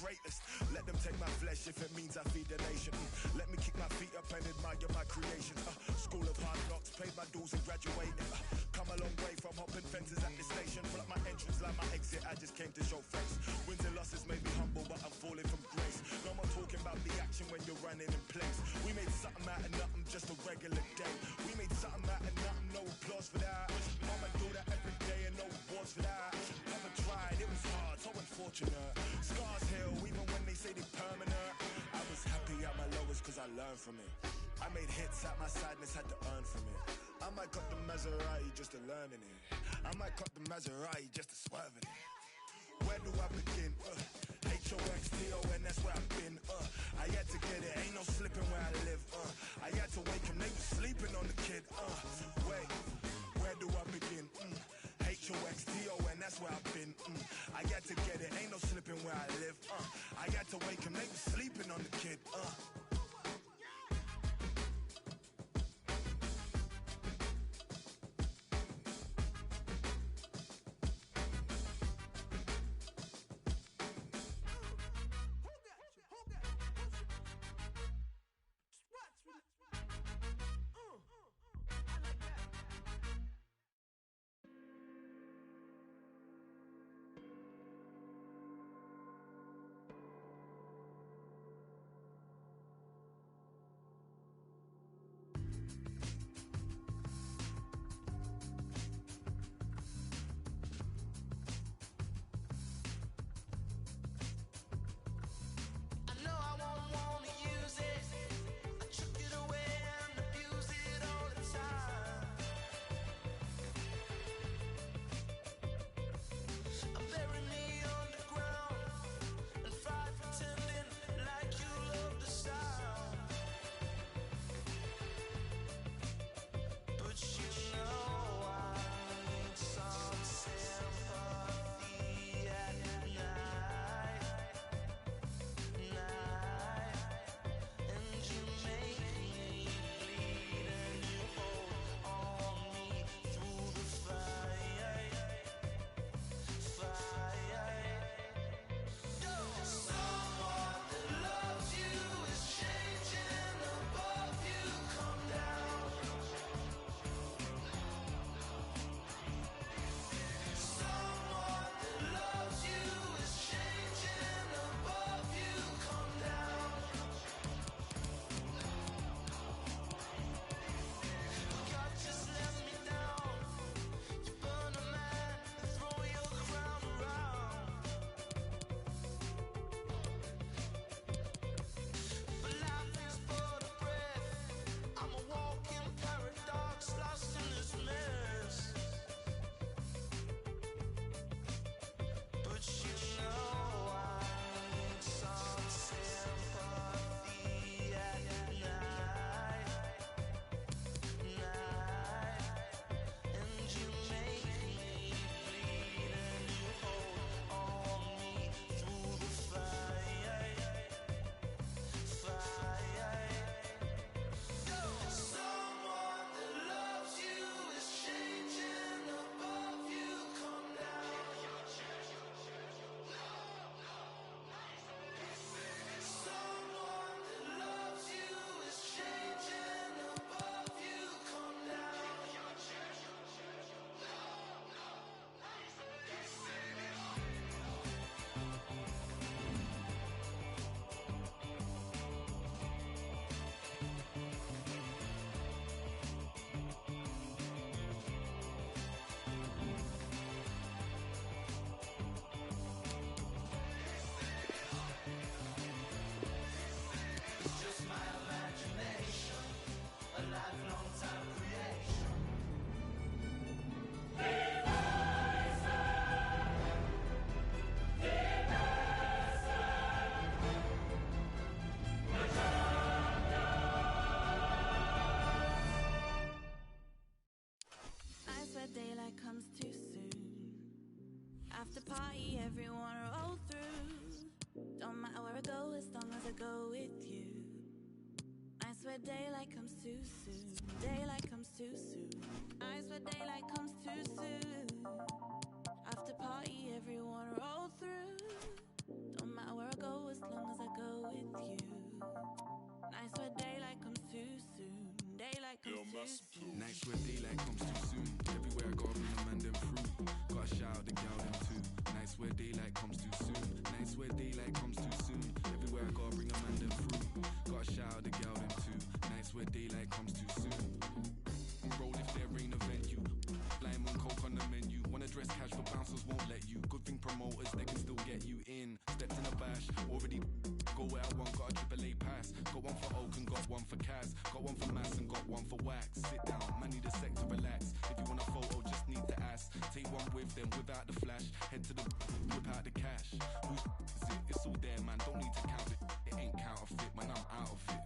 greatest. Let them take my flesh if it means I feed the nation. Let me kick my feet up and admire my creation. School of hard knocks, paid my dues and graduated. Come a long way from hopping fences at the station. Pull up my entrance, like my exit, I just came to show face. Wins and losses made me humble, but I'm falling from grace. No more talking about the action when you're running in place. We made something out of nothing, just a regular day. We made something out of nothing, no applause for that. Mama do that every day and no awards for that. Never tried, it was hard, so unfortunate. Scars heal, even when they say they're permanent. I was happy at my lowest cause I learned from it. I made hits at my sadness, had to earn from it. I might cut the Maserati just to learn in it. I might cut the Maserati just to swerve in it. Where do I begin? H-O-X-T-O-N, that's where I've been. I had to get it, ain't no slipping where I live. I had to wake him, they was sleeping on the kid. Wait, where do I begin? H-O-X-T-O-N, that's where I've been. I had to get it, ain't no slipping where I live. I had to wake him, they was sleeping on the kid. After party, everyone roll through. Don't matter where I go, as long as I go with you. I swear daylight comes too soon. Daylight comes too soon. I swear daylight comes too soon. After party, everyone roll through. Don't matter where I go, Got a shout out the girl them too. Nights where daylight comes too soon. Roll if there ain't a venue. Lime and coke on the menu. Wanna dress cash but bouncers won't let you. Good thing promoters, they can still get you in. Stepped in a bash, already go where I want. Got a AAA pass. Got one for Oak and got one for Kaz. Got one for Mass and got one for Wax. Sit down, man need a sec to relax. If you want a photo, just need to ask. Take one with them without the flash. Head to the whip out the cash. Who's is it? It's all there, man. Don't need to count it. It ain't counterfeit, man. I'm out of it.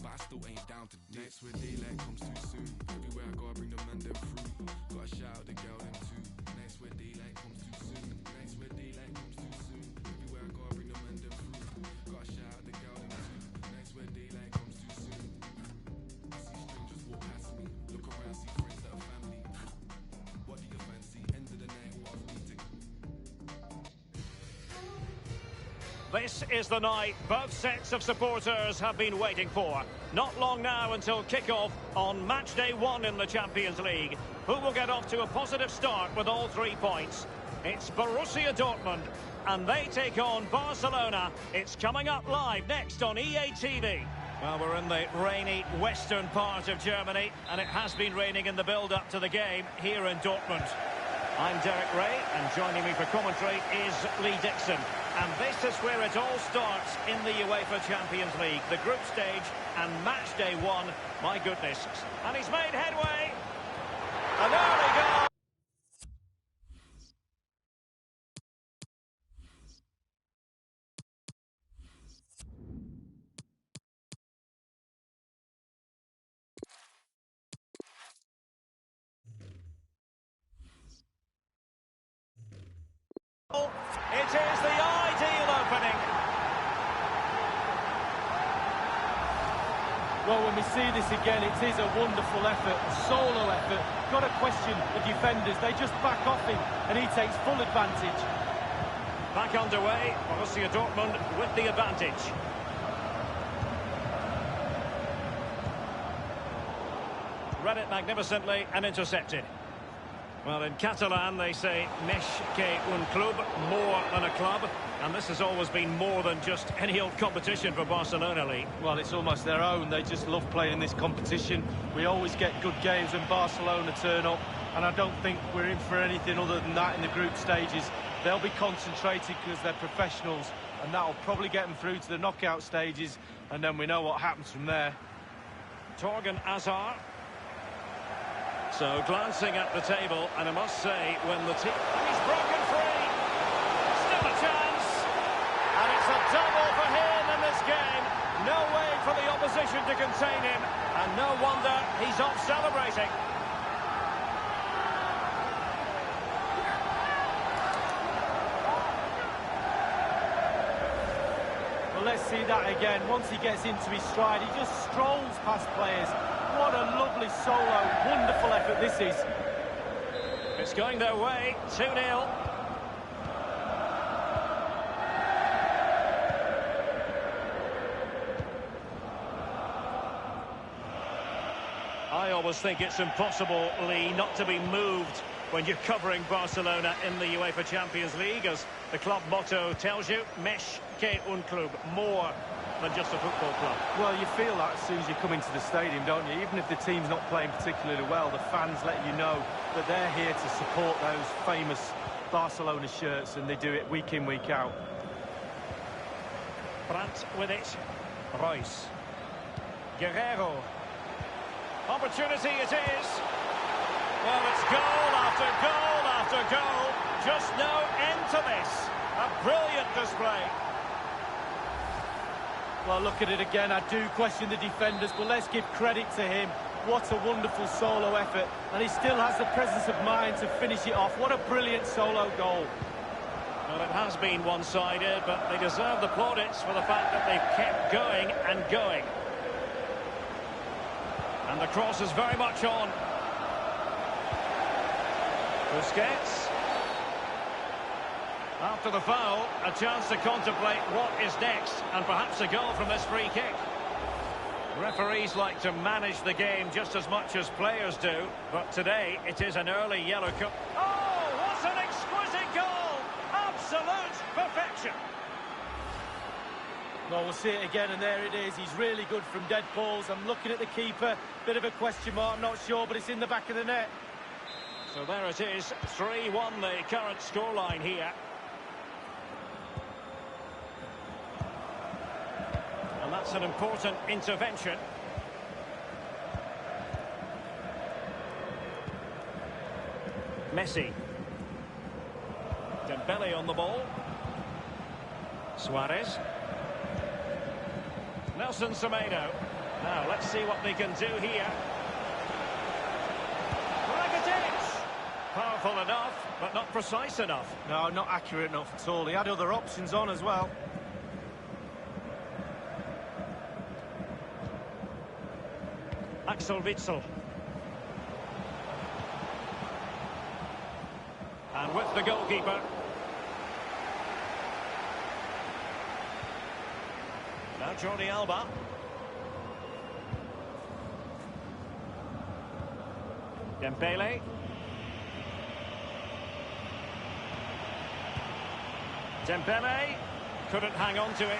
But I still ain't down to dip. Nights where daylight comes too soon. Everywhere I go, I bring the man them through. Got a shout out the girl them too. Nights where daylight comes too soon. Nights where daylight comes too soon. Everywhere I go, I bring the man them through. Got a shout out the girl them too. Nights where daylight comes too soon. I see strangers walk past me. Look around, see friends that are family. What do you fancy? End of the night, what I've been to. This is the night both sets of supporters have been waiting for. Not long now until kick-off on match day 1 in the Champions League. Who will get off to a positive start with all 3 points? It's Borussia Dortmund, and they take on Barcelona. It's coming up live next on EA TV. Well, we're in the rainy western part of Germany, and it has been raining in the build-up to the game here in Dortmund. I'm Derek Ray, and joining me for commentary is Lee Dixon. And this is where it all starts in the UEFA Champions League. The group stage and match day 1. My goodness. And he's made headway. An early goal. It is the ideal opening. Well, when we see this again, it is a wonderful effort, a solo effort. Got to question the defenders. They just back off him, and he takes full advantage. Back underway, Borussia Dortmund with the advantage. Read it magnificently and intercepted. Well, in Catalan, they say més que un club, more than a club. And this has always been more than just any old competition for Barcelona, Lee. Well, it's almost their own. They just love playing in this competition. We always get good games when Barcelona turn up. And I don't think we're in for anything other than that in the group stages. They'll be concentrated because they're professionals. And that'll probably get them through to the knockout stages. And then we know what happens from there. Torgan Hazard. So, glancing at the table, and I must say, when the team... And he's broken free! Still a chance! And it's a double for him in this game. No way for the opposition to contain him. And no wonder he's off celebrating. Well, let's see that again. Once he gets into his stride, he just strolls past players. What a lovely solo, wonderful effort this is. It's going their way, 2-0. I always think it's impossible, Lee, not to be moved when you're covering Barcelona in the UEFA Champions League, as the club motto tells you, més que un club, more than just a football club. Well, you feel that as soon as you come into the stadium, don't you? Even if the team's not playing particularly well, the fans let you know that they're here to support those famous Barcelona shirts, and they do it week in, week out. Brandt with it. Royce. Guerrero. Opportunity it is. Well, it's goal after goal after goal. Just no end to this. A brilliant display. Well, look at it again. I do question the defenders, but let's give credit to him. What a wonderful solo effort. And he still has the presence of mind to finish it off. What a brilliant solo goal. Well, it has been one-sided, but they deserve the plaudits for the fact that they've kept going and going. And the cross is very much on. Busquets. After the foul, a chance to contemplate what is next, and perhaps a goal from this free kick. Referees like to manage the game just as much as players do, but today it is an early yellow card. Oh, what an exquisite goal! Absolute perfection! Well, we'll see it again, and there it is. He's really good from dead balls. I'm looking at the keeper. Bit of a question mark, not sure, but it's in the back of the net. So there it is, 3-1 the current scoreline here. And that's an important intervention. Messi. Dembele on the ball. Suarez. Nelson Semedo. Now, let's see what they can do here. Powerful enough, but not precise enough. No, not accurate enough at all. He had other options on as well. Axel Witsel. And with the goalkeeper. Now Jordi Alba. Dembele. Dembele couldn't hang on to it.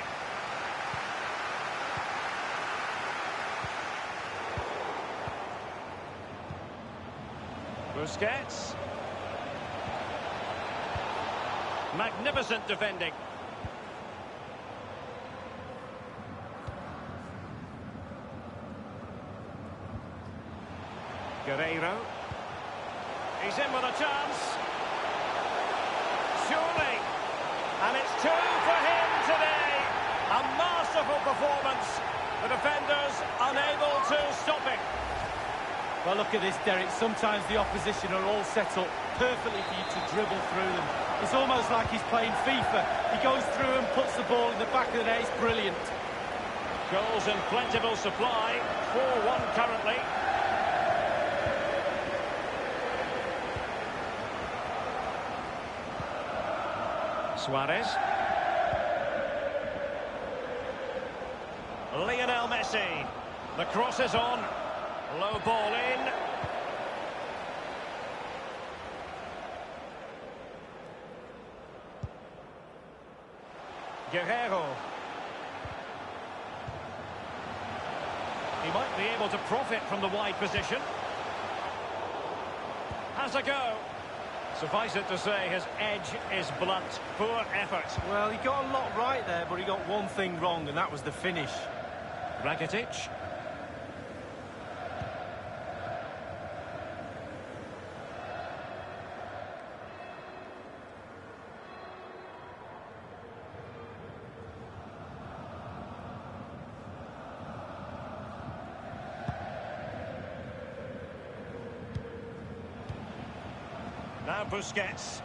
Busquets. Magnificent defending. Guerreiro. He's in with a chance. Surely. And it's 2 for him today. A masterful performance. The defenders unable to stop it. Well, look at this, Derek. Sometimes the opposition are all set up perfectly for you to dribble through them. It's almost like he's playing FIFA. He goes through and puts the ball in the back of the net. It's brilliant. Goals in plentiful supply. 4-1 currently. Suarez. Lionel Messi. The cross is on. Low ball in. Guerreiro. He might be able to profit from the wide position. Has a go. Suffice it to say, his edge is blunt. Poor effort. Well, he got a lot right there, but he got one thing wrong, and that was the finish. Rakitic. Now Busquets.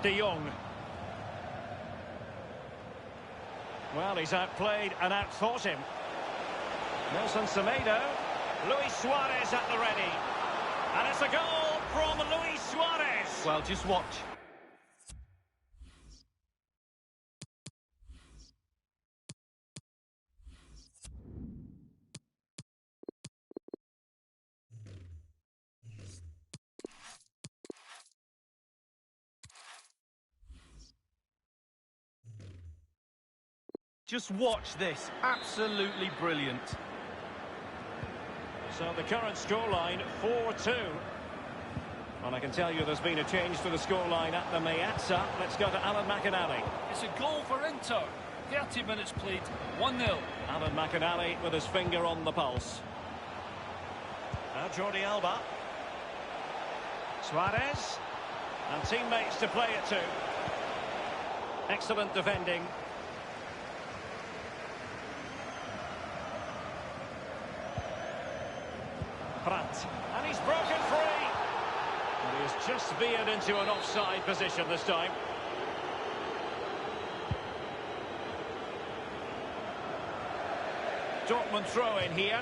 De Jong. Well, he's outplayed and outthought him. Nelson Semedo. Luis Suarez at the ready. And it's a goal from Luis Suarez. Well, just watch. Just watch this. Absolutely brilliant. So the current scoreline, 4-2. And I can tell you there's been a change to the scoreline at the Meazza. Let's go to Alan McInally. It's a goal for Inter. 30 minutes played, 1-0. Alan McInally with his finger on the pulse. Now Jordi Alba. Suarez. And teammates to play it to. Excellent defending. Pratt. And he's broken free. And he has just veered into an offside position this time. Dortmund throw in here.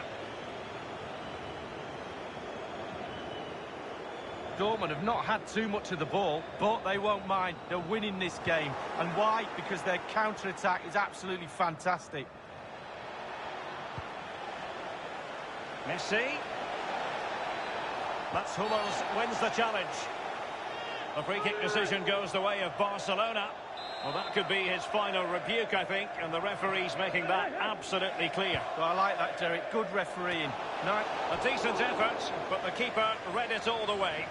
Dortmund have not had too much of the ball, but they won't mind. They're winning this game. And why? Because their counter-attack is absolutely fantastic. Messi. Mats Hummels wins the challenge. The free kick decision goes the way of Barcelona. Well, that could be his final rebuke, I think, and the referee's making that absolutely clear. Well, I like that, Derek. Good refereeing. No. A decent effort, but the keeper read it all the way.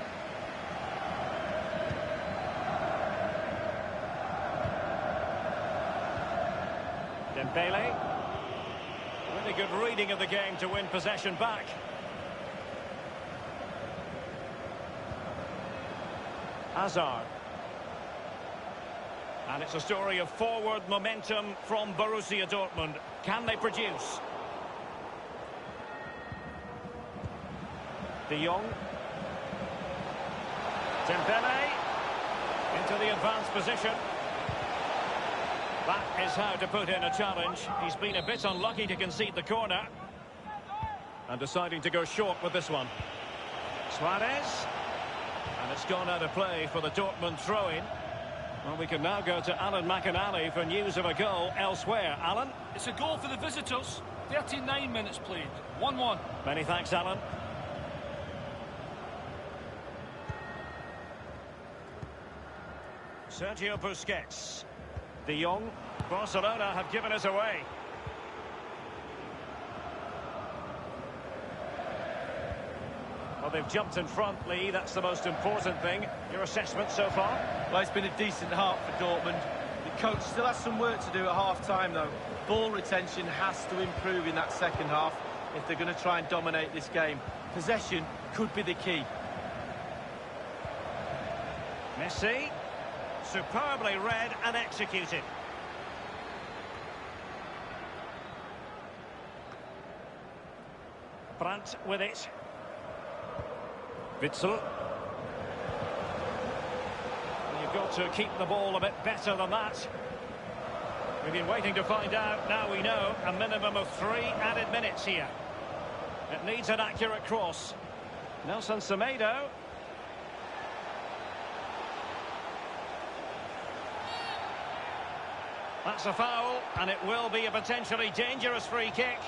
Dembele. Really good reading of the game to win possession back. Hazard. And it's a story of forward momentum from Borussia Dortmund. Can they produce? De Jong. Dembele. Into the advanced position. That is how to put in a challenge. He's been a bit unlucky to concede the corner. And deciding to go short with this one. Suarez. And it's gone out of play for the Dortmund throw-in. Well, we can now go to Alan McInally for news of a goal elsewhere. Alan? It's a goal for the visitors. 39 minutes played. 1-1. Many thanks, Alan. Sergio Busquets. De Jong. Barcelona have given us away. Well, they've jumped in front, Lee. That's the most important thing. Your assessment so far? Well, it's been a decent half for Dortmund. The coach still has some work to do at half-time, though. Ball retention has to improve in that second half if they're going to try and dominate this game. Possession could be the key. Messi. Superbly read and executed. Brandt with it. Witsel. You've got to keep the ball a bit better than that. We've been waiting to find out. Now we know a minimum of 3 added minutes here. It needs an accurate cross. Nelson Semedo. That's a foul, and it will be a potentially dangerous free kick.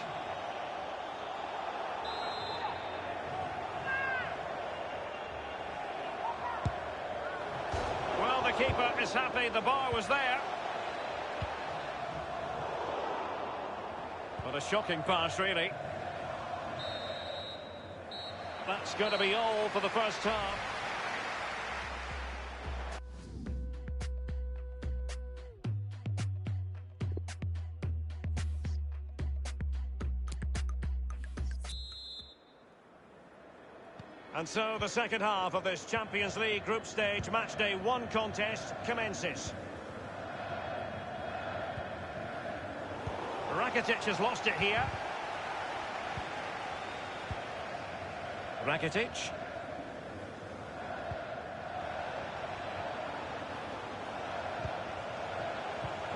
Well, the keeper is happy the bar was there. What a shocking pass, really. That's going to be all for the first half. And so the second half of this Champions League group stage matchday 1 contest commences. Rakitic has lost it here. Rakitic.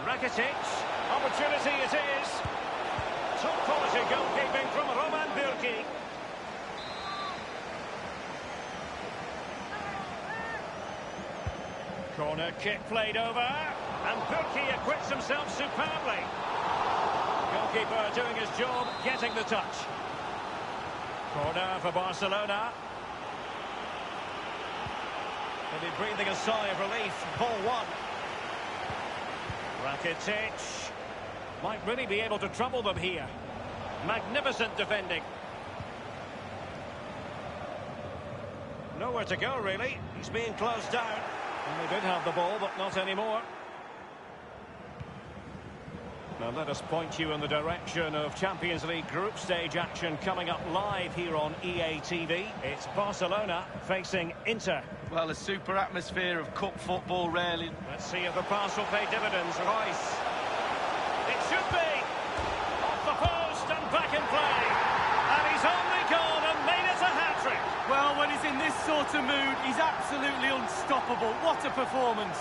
Rakitic. Opportunity it is. Top quality goalkeeping from Roman Bürki. Corner kick played over, and Bürki acquits himself superbly. Goalkeeper doing his job, getting the touch. Corner for Barcelona. They'll be breathing a sigh of relief. Ball 1. Rakitic might really be able to trouble them here. Magnificent defending. Nowhere to go, really. He's being closed down. And they did have the ball, but not anymore. Now let us point you in the direction of Champions League group stage action coming up live here on EA TV. It's Barcelona facing Inter. Well, a super atmosphere of cup football, rarely. Let's see if the pass will pay dividends. Rice. It should be. Off the post and back in play. And he's only gone and made it a hat-trick. Well, when he's in this sort of mood, he's absolutely unstoppable. What a performance.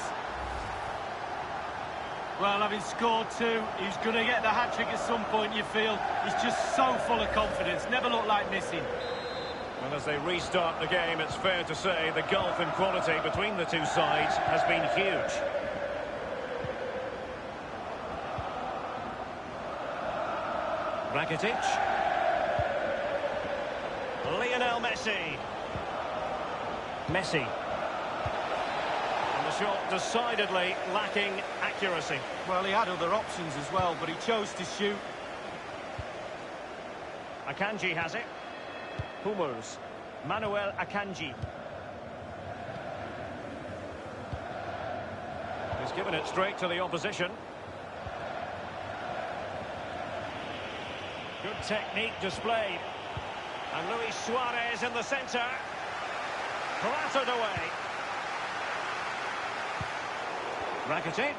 Well, having scored 2, he's going to get the hat-trick at some point, you feel. He's just so full of confidence. Never looked like missing. Well, as they restart the game, it's fair to say the gulf in quality between the two sides has been huge. Rakitic. Lionel Messi. Messi. And the shot decidedly lacking accuracy. Well, he had other options as well, but he chose to shoot. Akanji has it. Hummels. Manuel Akanji. He's given it straight to the opposition. Good technique displayed. And Luis Suarez in the centre. Clattered away. Rakitic.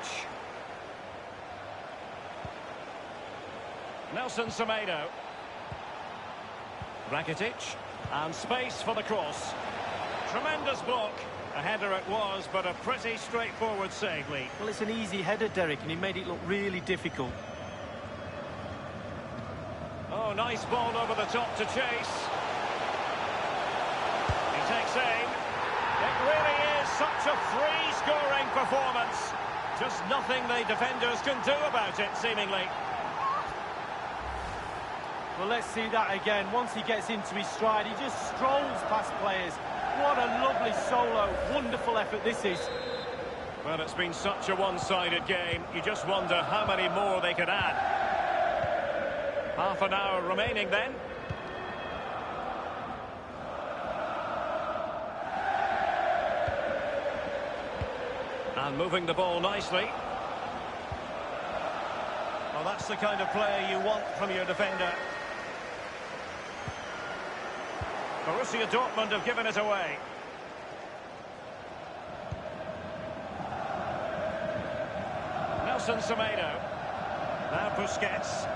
Nelson Semedo. Rakitic. And space for the cross. Tremendous block. A header it was, but a pretty straightforward save, Lee. Well, it's an easy header, Derek, and he made it look really difficult. Oh, nice ball over the top to chase. He takes aim. It really is such a free-scoring performance. Just nothing the defenders can do about it, seemingly. Well, let's see that again. Once he gets into his stride, he just strolls past players. What a lovely solo. Wonderful effort this is. Well, it's been such a one-sided game. You just wonder how many more they could add. Half an hour remaining then. And moving the ball nicely. Well, that's the kind of play you want from your defender. Borussia Dortmund have given it away. Nelson Semedo. Now Busquets.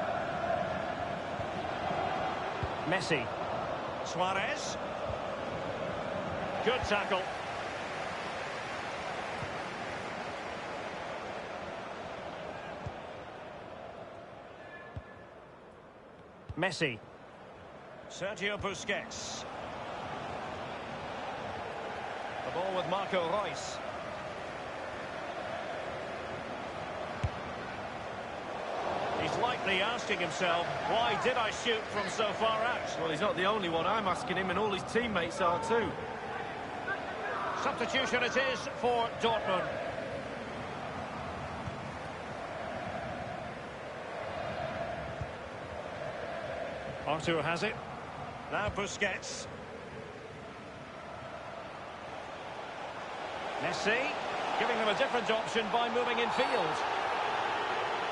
Messi. Suarez. Good tackle. Messi. Sergio Busquets. The ball with Marco Reus. He's likely asking himself, why did I shoot from so far out? Well, he's not the only one. I'm asking him, and all his teammates are too. Substitution it is for Dortmund. Arthur has it. Now Busquets. Messi, giving them a different option by moving in field.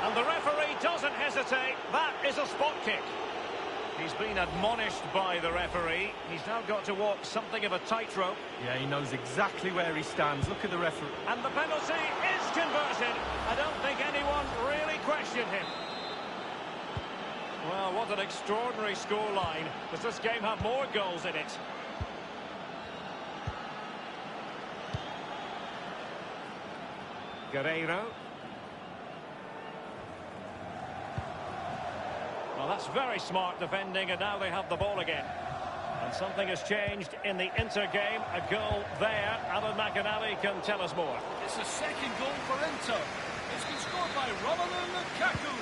And the referee doesn't hesitate. That is a spot kick. He's been admonished by the referee. He's now got to walk something of a tightrope. Yeah, he knows exactly where he stands. Look at the referee. And the penalty is converted. I don't think anyone really questioned him. Well, what an extraordinary scoreline. Does this game have more goals in it? Guerreiro. Well, that's very smart defending, and now they have the ball again. And something has changed in the Inter game. A goal there. Alan McInally can tell us more. It's the second goal for Inter. It's been scored by Romelu Lukaku.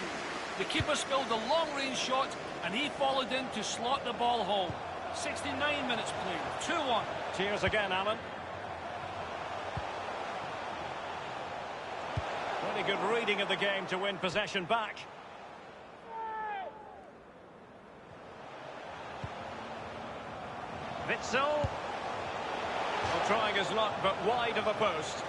The keeper spilled a long-range shot, and he followed in to slot the ball home. 69 minutes played. 2-1. Cheers again, Alan. Really good reading of the game to win possession back. Witsel. Well, trying his luck, but wide of the post.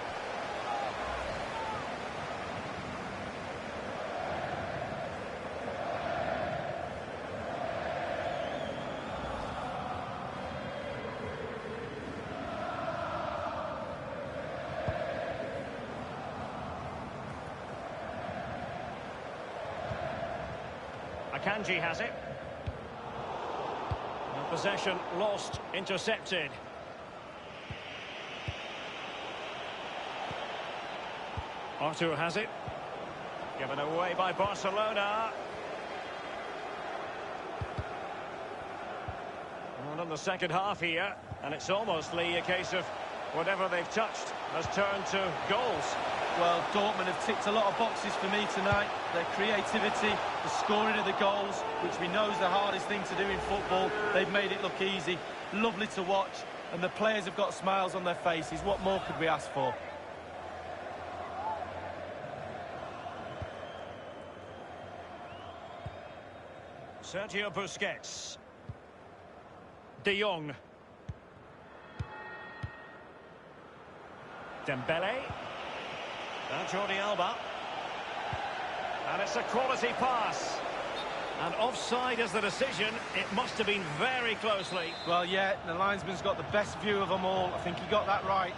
Akanji has it. And possession lost, intercepted. Arthur has it. Given away by Barcelona. Well, in the second half here, and it's almost, Lee, a case of whatever they've touched has turned to goals. Well, Dortmund have ticked a lot of boxes for me tonight. Their creativity, the scoring of the goals, which we know is the hardest thing to do in football. They've made it look easy, lovely to watch, and the players have got smiles on their faces. What more could we ask for? Sergio Busquets. De Jong. Dembele. And Jordi Alba. And it's a quality pass. And offside is the decision. It must have been very closely. Well, yeah, the linesman's got the best view of them all. I think he got that right.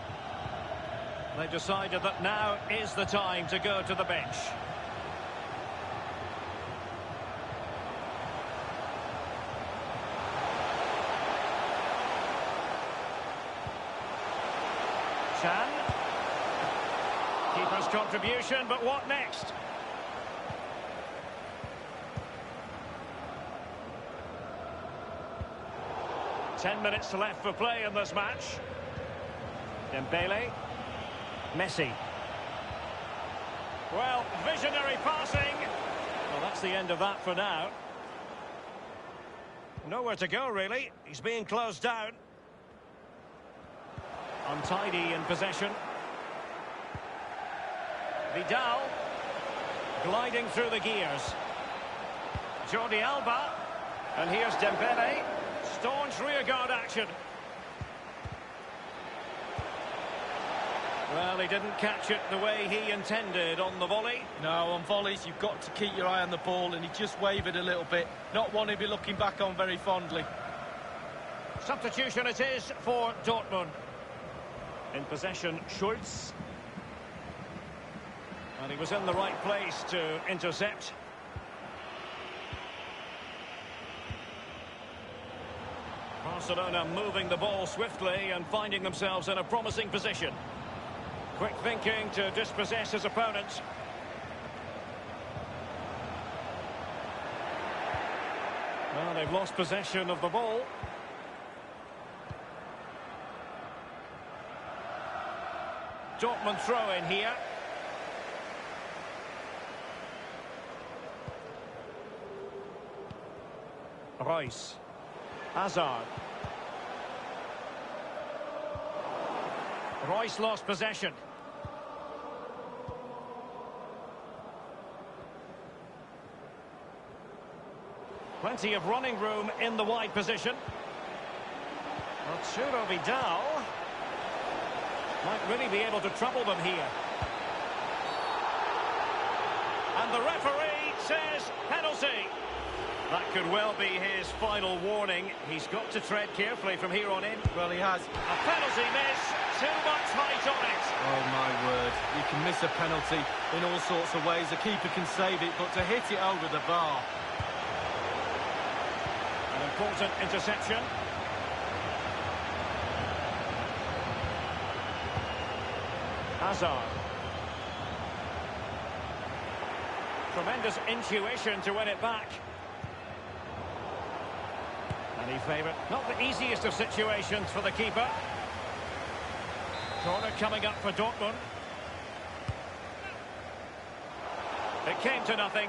They've decided that now is the time to go to the bench. Chan. Keeper's contribution, but what next? Ten minutes left for play in this match. Dembele. Messi. Well, visionary passing. Well, that's the end of that for now. Nowhere to go, really. He's being closed down. Untidy in possession. Vidal. Gliding through the gears. Jordi Alba. And here's Dembele. Staunch rearguard action. Well, he didn't catch it the way he intended on the volley. No, on volleys, you've got to keep your eye on the ball, and he just wavered a little bit. Not one he'd be looking back on very fondly. Substitution it is for Dortmund. In possession, Schulz. And he was in the right place to intercept. Barcelona moving the ball swiftly and finding themselves in a promising position. Quick thinking to dispossess his opponents. Well, they've lost possession of the ball. Dortmund throw in here. Reus. Hazard. Reus lost possession. Plenty of running room in the wide position. Arturo Vidal might really be able to trouble them here. And the referee says penalty. That could well be his final warning. He's got to tread carefully from here on in. Well, he has. A penalty miss. Too much height on it. Oh, my word. You can miss a penalty in all sorts of ways. A keeper can save it, but to hit it over the bar. An important interception. Hazard. Tremendous intuition to win it back. Any favourite? Not the easiest of situations for the keeper. Corner coming up for Dortmund. It came to nothing.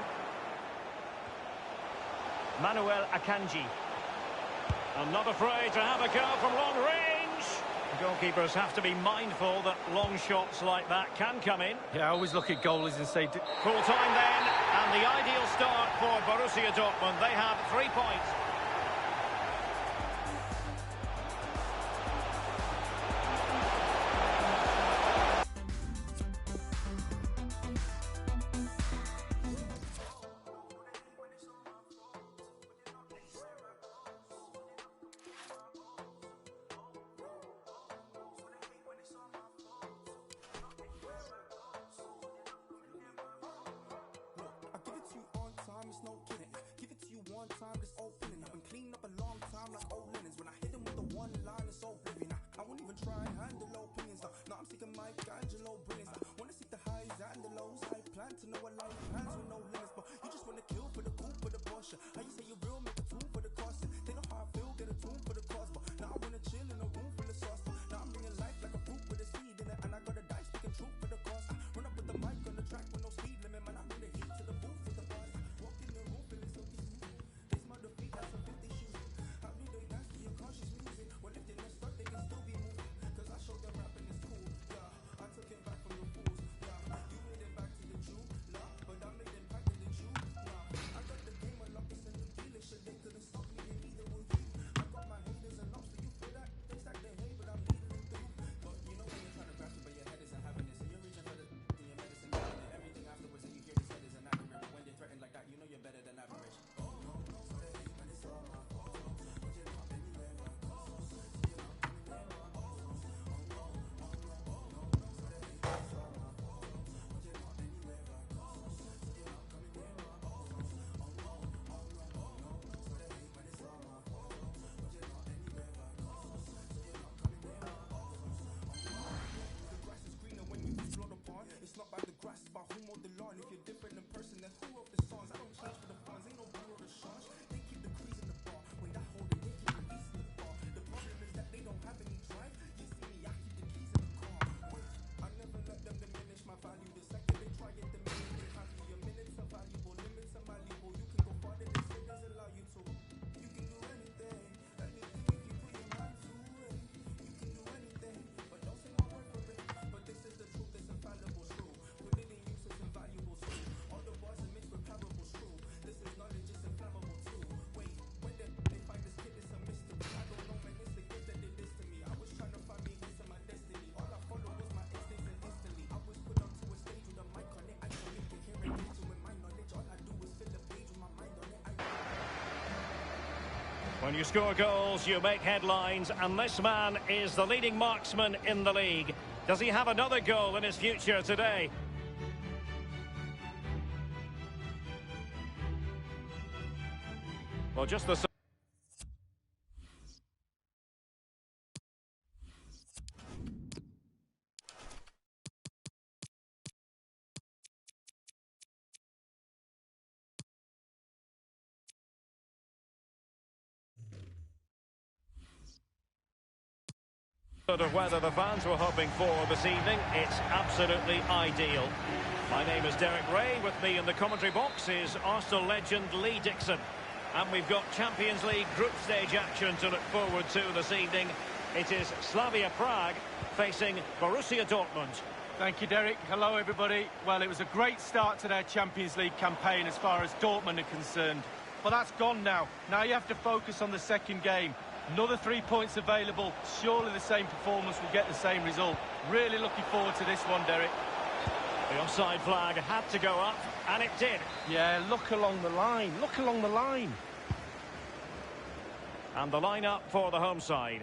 Manuel Akanji. I'm not afraid to have a go from long range. Goalkeepers have to be mindful that long shots like that can come in. Yeah, I always look at goalies and say... Full time then, and the ideal start for Borussia Dortmund. They have 3 points. When you score goals, you make headlines, and this man is the leading marksman in the league. Does he have another goal in his future today? Well, just the... sort of weather the fans were hoping for this evening. It's absolutely ideal. My name is Derek Ray. With me in the commentary box is Arsenal legend Lee Dixon. And we've got Champions League group stage action to look forward to this evening. It is Slavia Prague facing Borussia Dortmund. Thank you, Derek. Hello, everybody. Well, it was a great start to their Champions League campaign as far as Dortmund are concerned. But that's gone now. Now you have to focus on the second game. Another 3 points available. Surely the same performance will get the same result. Really looking forward to this one, Derek. The offside flag had to go up, and it did. Yeah, look along the line. Look along the line. And the lineup for the home side.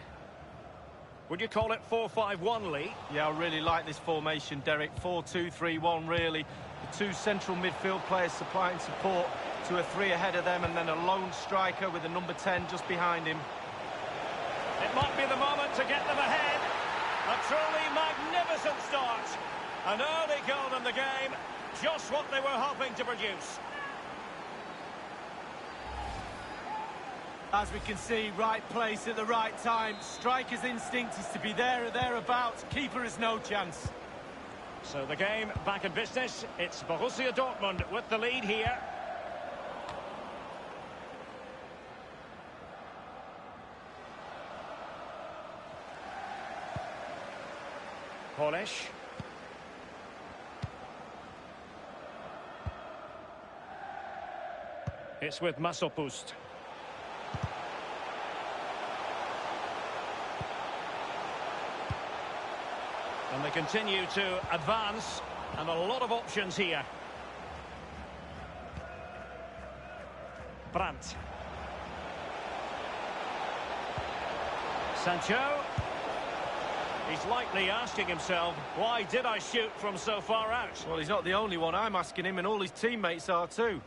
Would you call it 4-5-1, Lee? Yeah, I really like this formation, Derek. 4-2-3-1, really. The two central midfield players supplying support to a three ahead of them, and then a lone striker with a number 10 just behind him. It might be the moment to get them ahead. A truly magnificent start. An early goal in the game. Just what they were hoping to produce. As we can see, right place at the right time. Striker's instinct is to be there or thereabouts. Keeper has no chance. So the game back in business. It's Borussia Dortmund with the lead here. Polish. It's with Masopust. And they continue to advance, and a lot of options here. Brandt. Sancho. He's likely asking himself, why did I shoot from so far out? Well, he's not the only one. I'm asking him, and all his teammates are too.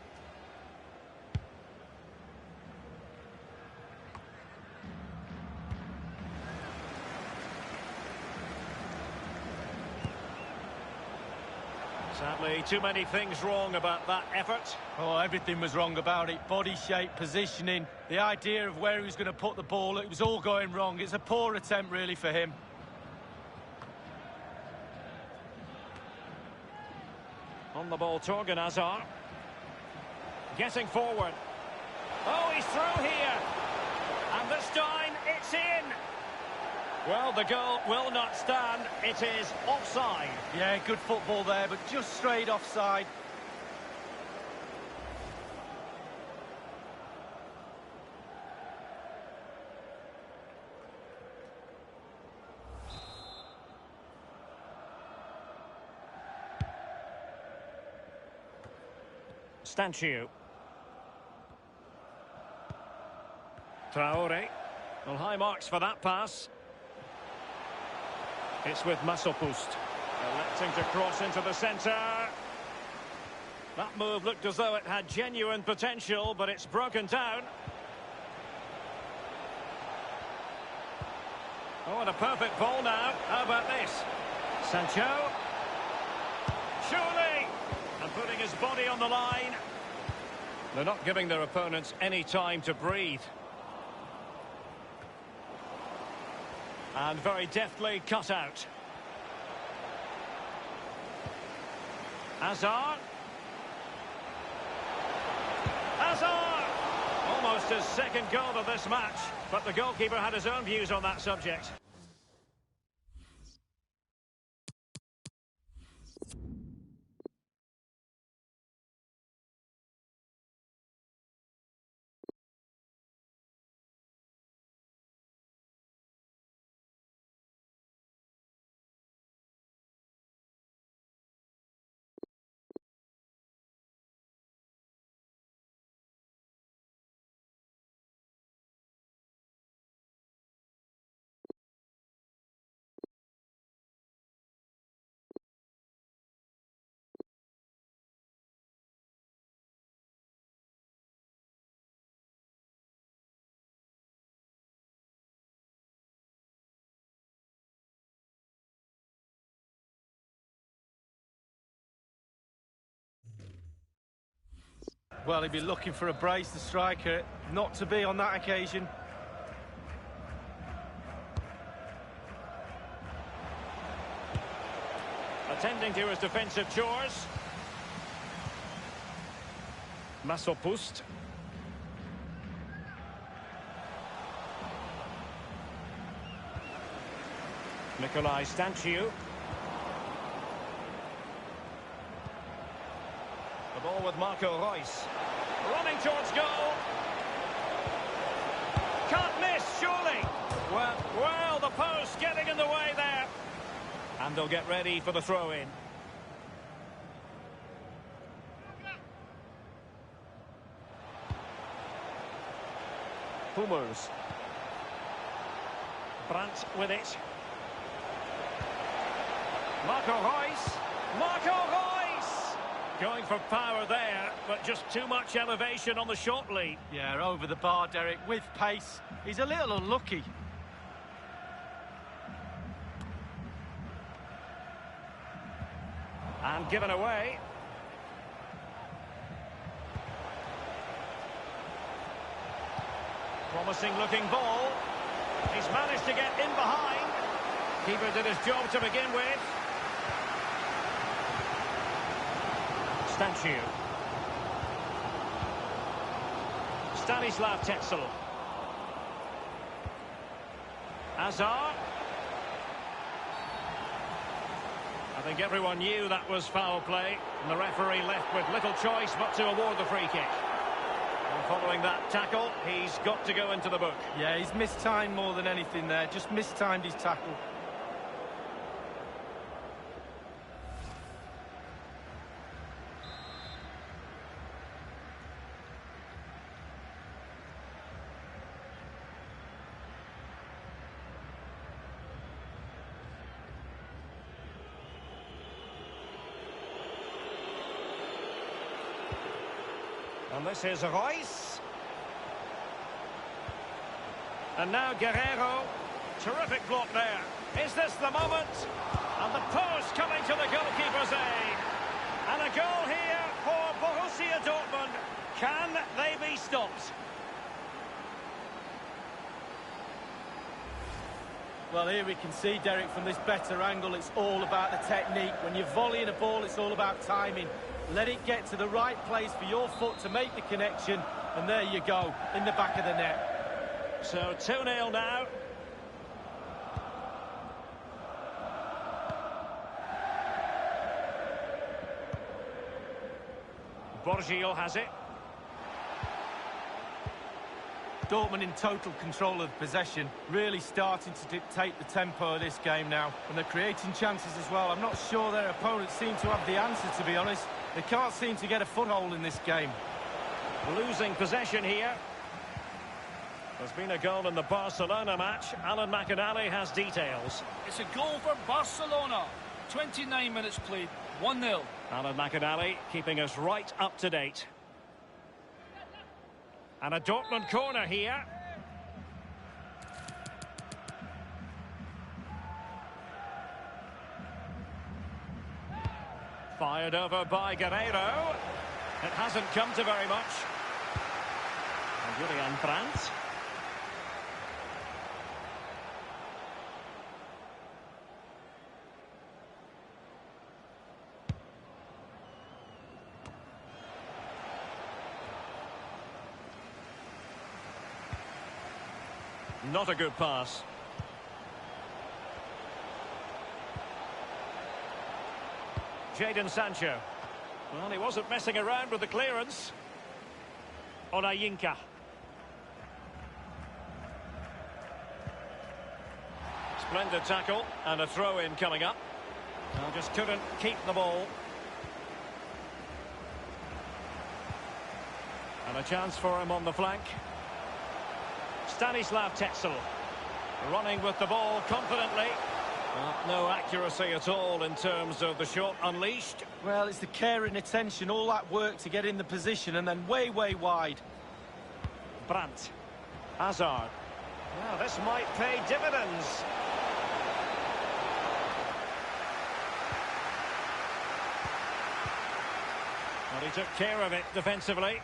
Sadly, too many things wrong about that effort. Oh, everything was wrong about it. Body shape, positioning, the idea of where he was going to put the ball, it was all going wrong. It's a poor attempt, really, for him. On the ball, Torgan Hazard. Getting forward. Oh, he's through here. And this time, it's in. Well, the goal will not stand. It is offside. Yeah, good football there, but just straight offside. Stanchu. Traore. Well, high marks for that pass. It's with Masopust. Electing to cross into the centre. That move looked as though it had genuine potential, but it's broken down. Oh, and a perfect ball now. How about this? Sancho. Surely! And putting his body on the line. They're not giving their opponents any time to breathe. And very deftly cut out. Hazard. Hazard! Almost his second goal of this match, but the goalkeeper had his own views on that subject. Well, he'd be looking for a brace, the striker, not to be on that occasion. Attending to his defensive chores. Masopust. Nikolai Stanciu. The ball with Marco Reus. Running towards goal. Can't miss, surely. Well, the post getting in the way there. And they'll get ready for the throw-in. Hummels. Brandt with it. Marco Reus. Marco Reus! Going for power there, but just too much elevation on the short lead. Yeah, over the bar, Derek, with pace. He's a little unlucky. And given away. Promising looking ball. He's managed to get in behind. Keeper did his job to begin with. Stanciu. Stanislav Tetzel. Hazard. I think everyone knew that was foul play, and the referee left with little choice but to award the free kick. And following that tackle, he's got to go into the book. Yeah, he's mistimed more than anything there, just mistimed his tackle. And this is Reus. And now Guerrero. Terrific block there. Is this the moment? And the post coming to the goalkeeper's aid. And a goal here for Borussia Dortmund. Can they be stopped? Well, here we can see, Derek, from this better angle, it's all about the technique. When you're volleying a ball, it's all about timing. Let it get to the right place for your foot to make the connection, and there you go, in the back of the net. So 2-0 now. Borgio has it. Dortmund in total control of possession, really starting to dictate the tempo of this game now. And they're creating chances as well. I'm not sure their opponents seem to have the answer, to be honest. They can't seem to get a foothold in this game. Losing possession here. There's been a goal in the Barcelona match. Alan McInally has details. It's a goal for Barcelona. 29 minutes played, 1-0. Alan McInally keeping us right up to date. And a Dortmund corner here. Fired over by Guerrero. It hasn't come to very much. And Julian Brandt. Not a good pass. Jadon Sancho. Well, he wasn't messing around with the clearance. Onayinka. Splendid tackle and a throw-in coming up. Well, just couldn't keep the ball. And a chance for him on the flank. Stanislav Tetzel running with the ball confidently. No accuracy at all in terms of the shot unleashed. Well, it's the care and attention, all that work to get in the position and then way wide. Brandt. Hazard. Well, this might pay dividends. Well, he took care of it defensively.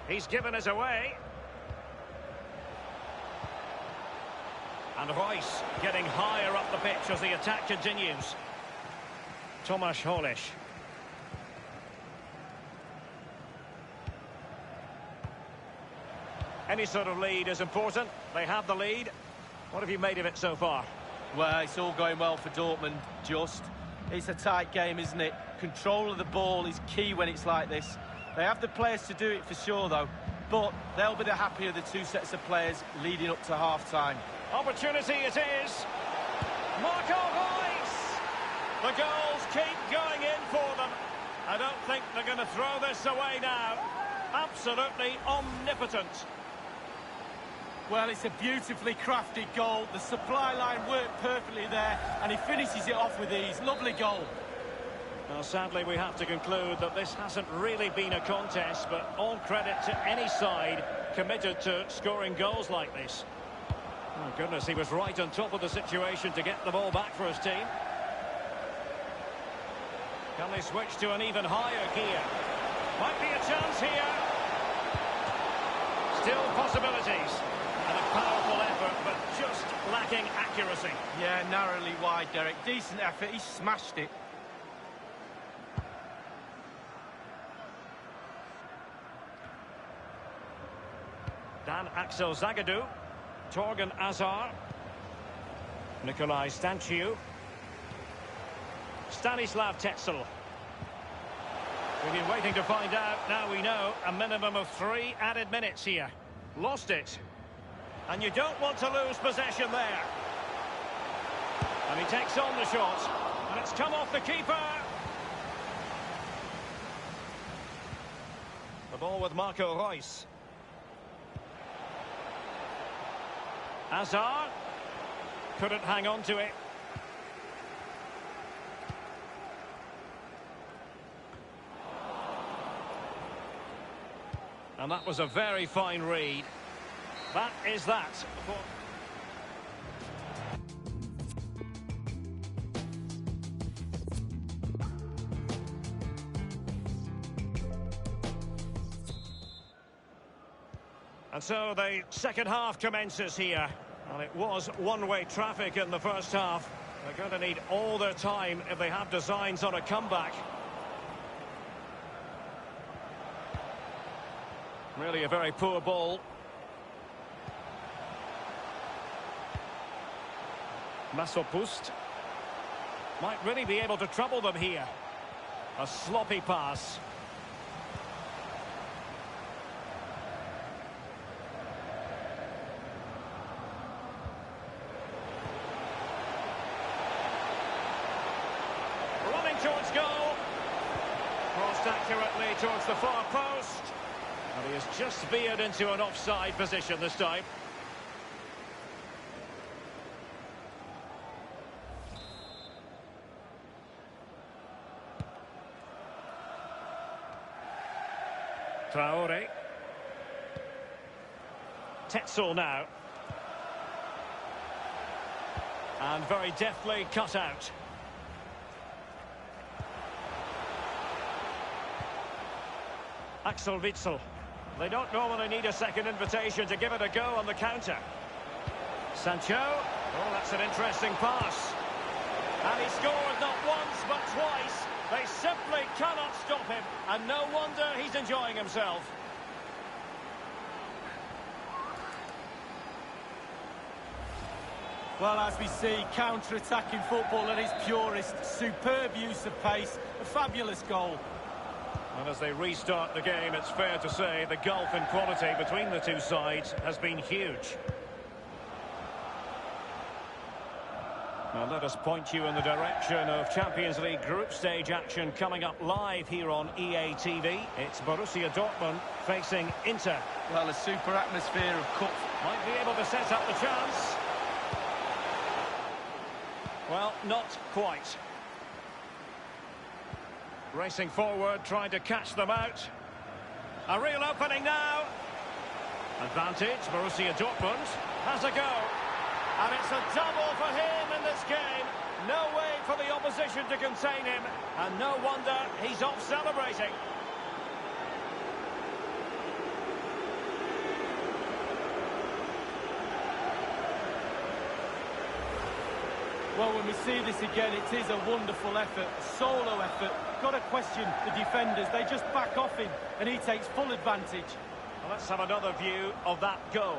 He's given us away. And Royce getting higher up the pitch as the attack continues. Tomasz Holisz. Any sort of lead is important. They have the lead. What have you made of it so far? Well, it's all going well for Dortmund, just. It's a tight game, isn't it? Control of the ball is key when it's like this. They have the players to do it for sure, though. But they'll be the happier the two sets of players leading up to half-time. Opportunity it is. Marco Reus! The goals keep going in for them. I don't think they're going to throw this away now. Absolutely omnipotent. Well, it's a beautifully crafted goal. The supply line worked perfectly there, and he finishes it off with ease. Lovely goal. Well, sadly, we have to conclude that this hasn't really been a contest, but all credit to any side committed to scoring goals like this. Oh, goodness, he was right on top of the situation to get the ball back for his team. Can they switch to an even higher gear? Might be a chance here. Still possibilities. And a powerful effort, but just lacking accuracy. Yeah, narrowly wide, Derek. Decent effort. He smashed it. Dan Axel Zagadou. Torgan Azar. Nikolai Stanciu. Stanislav Tetzel. We've been waiting to find out. Now we know a minimum of 3 added minutes here. Lost it. And you don't want to lose possession there. And he takes on the shot. And it's come off the keeper. The ball with Marco Reus. Azar. Couldn't hang on to it. And that was a very fine read. That is that. And so the second half commences here. And it was one-way traffic in the first half. They're going to need all their time if they have designs on a comeback. Really a very poor ball. Masopust might really be able to trouble them here. A sloppy pass. Running towards goal. Crossed accurately towards the far post. And he has just veered into an offside position this time. Traore. Tetzel now. And very deftly cut out. Axel Witsel. They don't normally need a second invitation to give it a go on the counter. Sancho. Oh, that's an interesting pass. And he scored not once but twice. They simply cannot stop him. And no wonder he's enjoying himself. Well, as we see, counter-attacking football at its purest. Superb use of pace. A fabulous goal. And as they restart the game, it's fair to say the gulf in quality between the two sides has been huge. Now let us point you in the direction of Champions League group stage action coming up live here on EA TV. It's Borussia Dortmund facing Inter. Well, a super atmosphere of cup. Might be able to set up the chance. Well, not quite. Racing forward, trying to catch them out. A real opening now. Advantage, Borussia Dortmund has a go. And it's a double for him in this game. No way for the opposition to contain him, and no wonder he's off celebrating. Well, when we see this again, it is a wonderful effort, a solo effort. Got to question the defenders. They just back off him, and he takes full advantage. Well, let's have another view of that goal.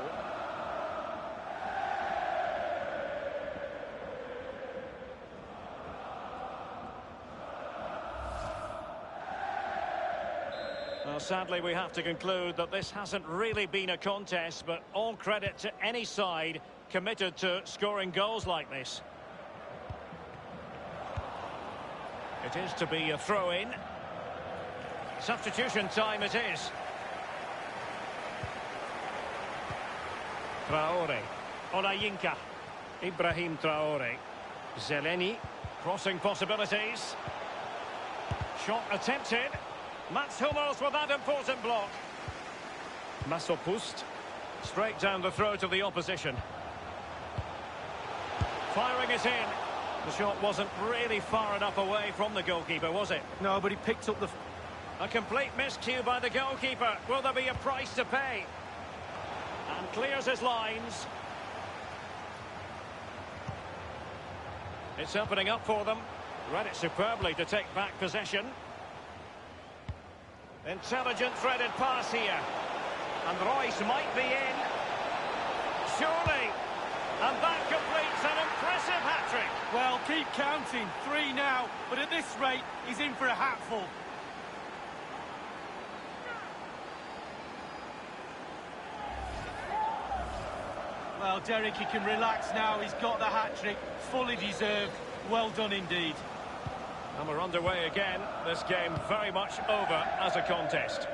Well, sadly, we have to conclude that this hasn't really been a contest, but all credit to any side committed to scoring goals like this. It is to be a throw-in. Substitution time it is. Traore. Olayinka. Ibrahim Traore. Zeleny. Crossing possibilities. Shot attempted. Mats Hummels with that important block. Masopust. Straight down the throat of the opposition. Firing it in. The shot wasn't really far enough away from the goalkeeper, was it? No, but he picked up the... A complete miscue by the goalkeeper. Will there be a price to pay? And clears his lines. It's opening up for them. Read it superbly to take back possession. Intelligent threaded pass here. And Royce might be in. Surely. And that completes an impressive hat-trick. Well, keep counting. 3 now. But at this rate, he's in for a hatful. Well, Derek, he can relax now. He's got the hat-trick. Fully deserved. Well done indeed. And we're underway again. This game very much over as a contest.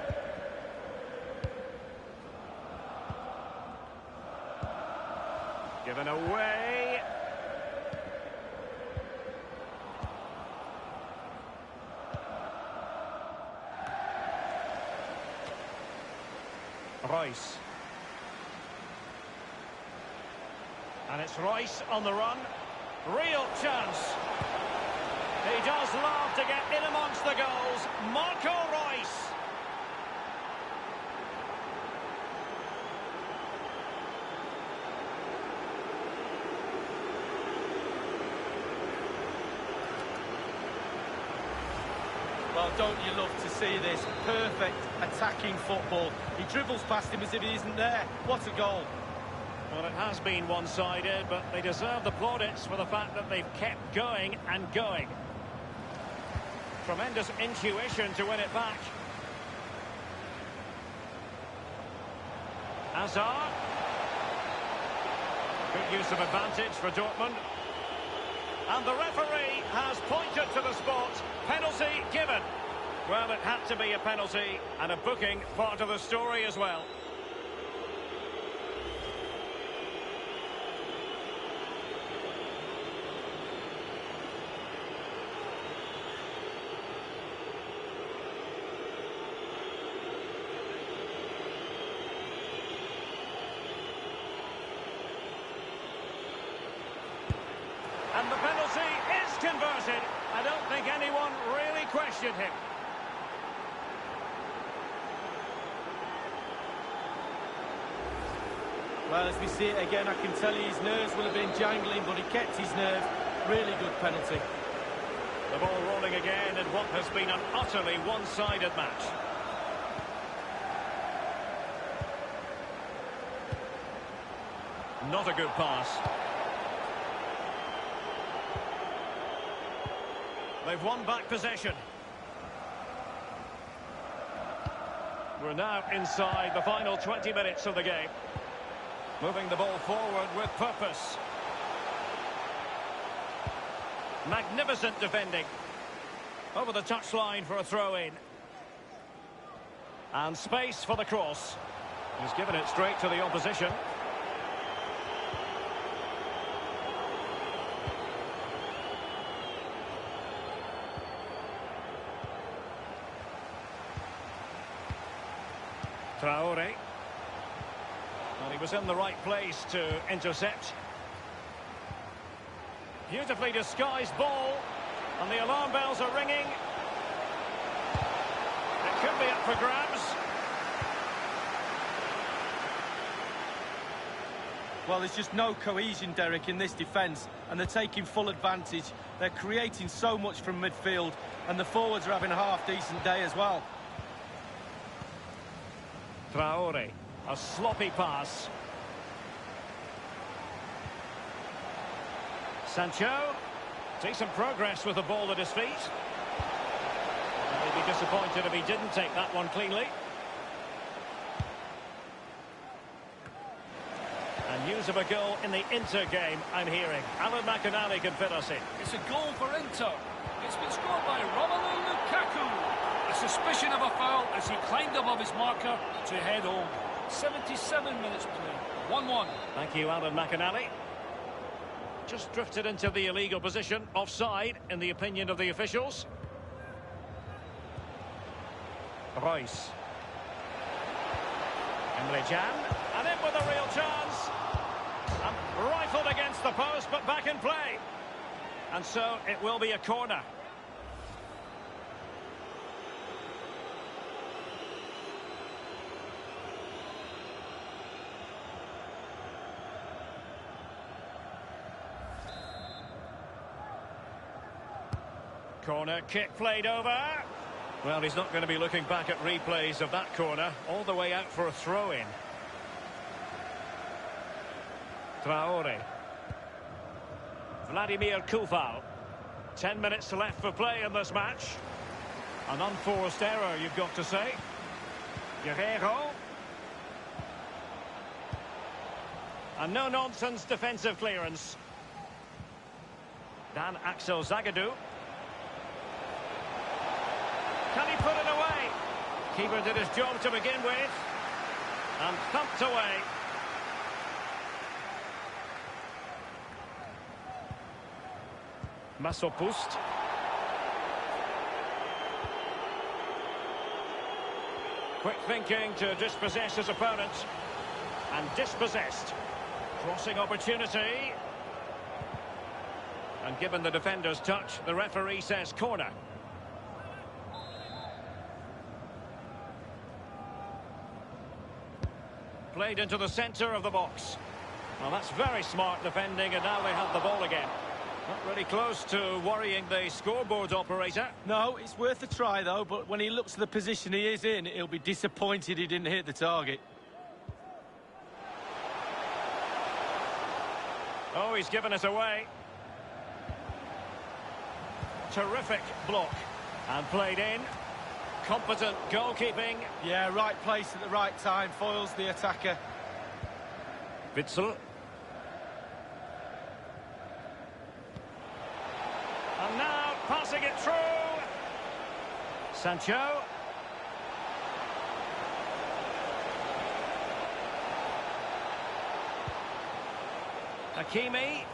Given away. Royce. And it's Royce on the run. Real chance. He does love to get in amongst the goals. Marco Royce. Well, don't you love to see this? Perfect attacking football. He dribbles past him as if he isn't there. What a goal. Well, it has been one-sided, but they deserve the plaudits for the fact that they've kept going and going. Tremendous intuition to win it back. Hazard. Good use of advantage for Dortmund. And the referee has pointed to the spot. Penalty given. Well, it had to be a penalty, and a booking part of the story as well. And the penalty is converted. I don't think anyone really questioned him. Well, as we see it again, I can tell you his nerves will have been jangling, but he kept his nerve. Really good penalty. The ball rolling again in what has been an utterly one-sided match. Not a good pass. They've won back possession. We're now inside the final 20 minutes of the game. Moving the ball forward with purpose. Magnificent defending. Over the touchline for a throw-in. And space for the cross. He's given it straight to the opposition. Traore. Well, he was in the right place to intercept. Beautifully disguised ball. And the alarm bells are ringing. It could be up for grabs. Well, there's just no cohesion, Derek, in this defence, and they're taking full advantage. They're creating so much from midfield, and the forwards are having a half-decent day as well. Traore, a sloppy pass. Sancho, decent progress with the ball at his feet. He'd be disappointed if he didn't take that one cleanly. And news of a goal in the Inter game, I'm hearing. Alan McInally can fit us in. It's a goal for Inter. It's been scored by Romelu Lukaku. A suspicion of a foul as he climbed above his marker to head home. 77 minutes played. 1-1. Thank you, Alan McInally. Just drifted into the illegal position. Offside, in the opinion of the officials. Royce. Emre Can. And in with a real chance. And rifled against the post, but back in play. And so it will be a corner. Corner kick played over. Well, he's not going to be looking back at replays of that corner. All the way out for a throw-in. Traore. Vladimir Koufal. 10 minutes left for play in this match. An unforced error, you've got to say. Guerrero. A no-nonsense defensive clearance. Dan Axel Zagadou. Can he put it away? Keeper did his job to begin with. And thumped away. Masopust. Quick thinking to dispossess his opponent. And dispossessed. Crossing opportunity. And given the defender's touch, the referee says corner. Played into the centre of the box. Well, that's very smart defending, and now they have the ball again. Not really close to worrying the scoreboard operator. No, it's worth a try, though, but when he looks at the position he is in, he'll be disappointed he didn't hit the target. Oh, he's given it away. Terrific block. And played in. Competent goalkeeping. Yeah, right place at the right time, foils the attacker. Witsel. And now passing it through. Sancho. Hakimi.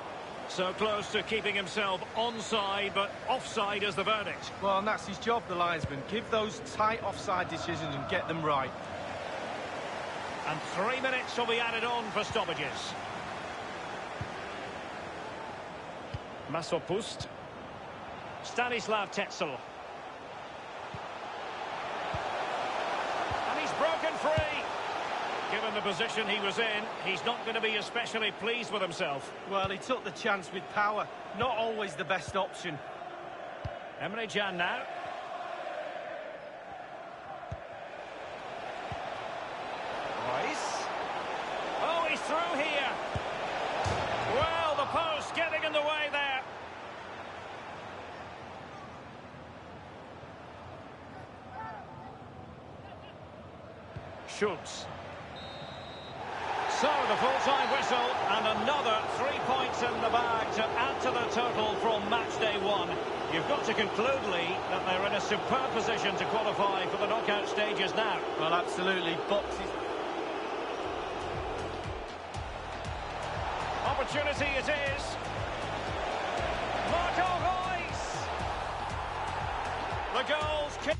So close to keeping himself onside, but offside is the verdict. Well, and that's his job, the linesman. Give those tight offside decisions and get them right. And 3 minutes will be added on for stoppages. Masopust. Stanislav Tetzel. And he's broken free. Given the position he was in, he's not going to be especially pleased with himself. Well, he took the chance with power. Not always the best option. Emre Can now. Royce. Oh, he's through here. Well, the post getting in the way there. Schultz. So the full-time whistle and another 3 points in the bag to add to the total from match day one. You've got to conclude, Lee, that they're in a superb position to qualify for the knockout stages now. Well, absolutely. Boxes. Opportunity it is. Marco Reus. The goals kick.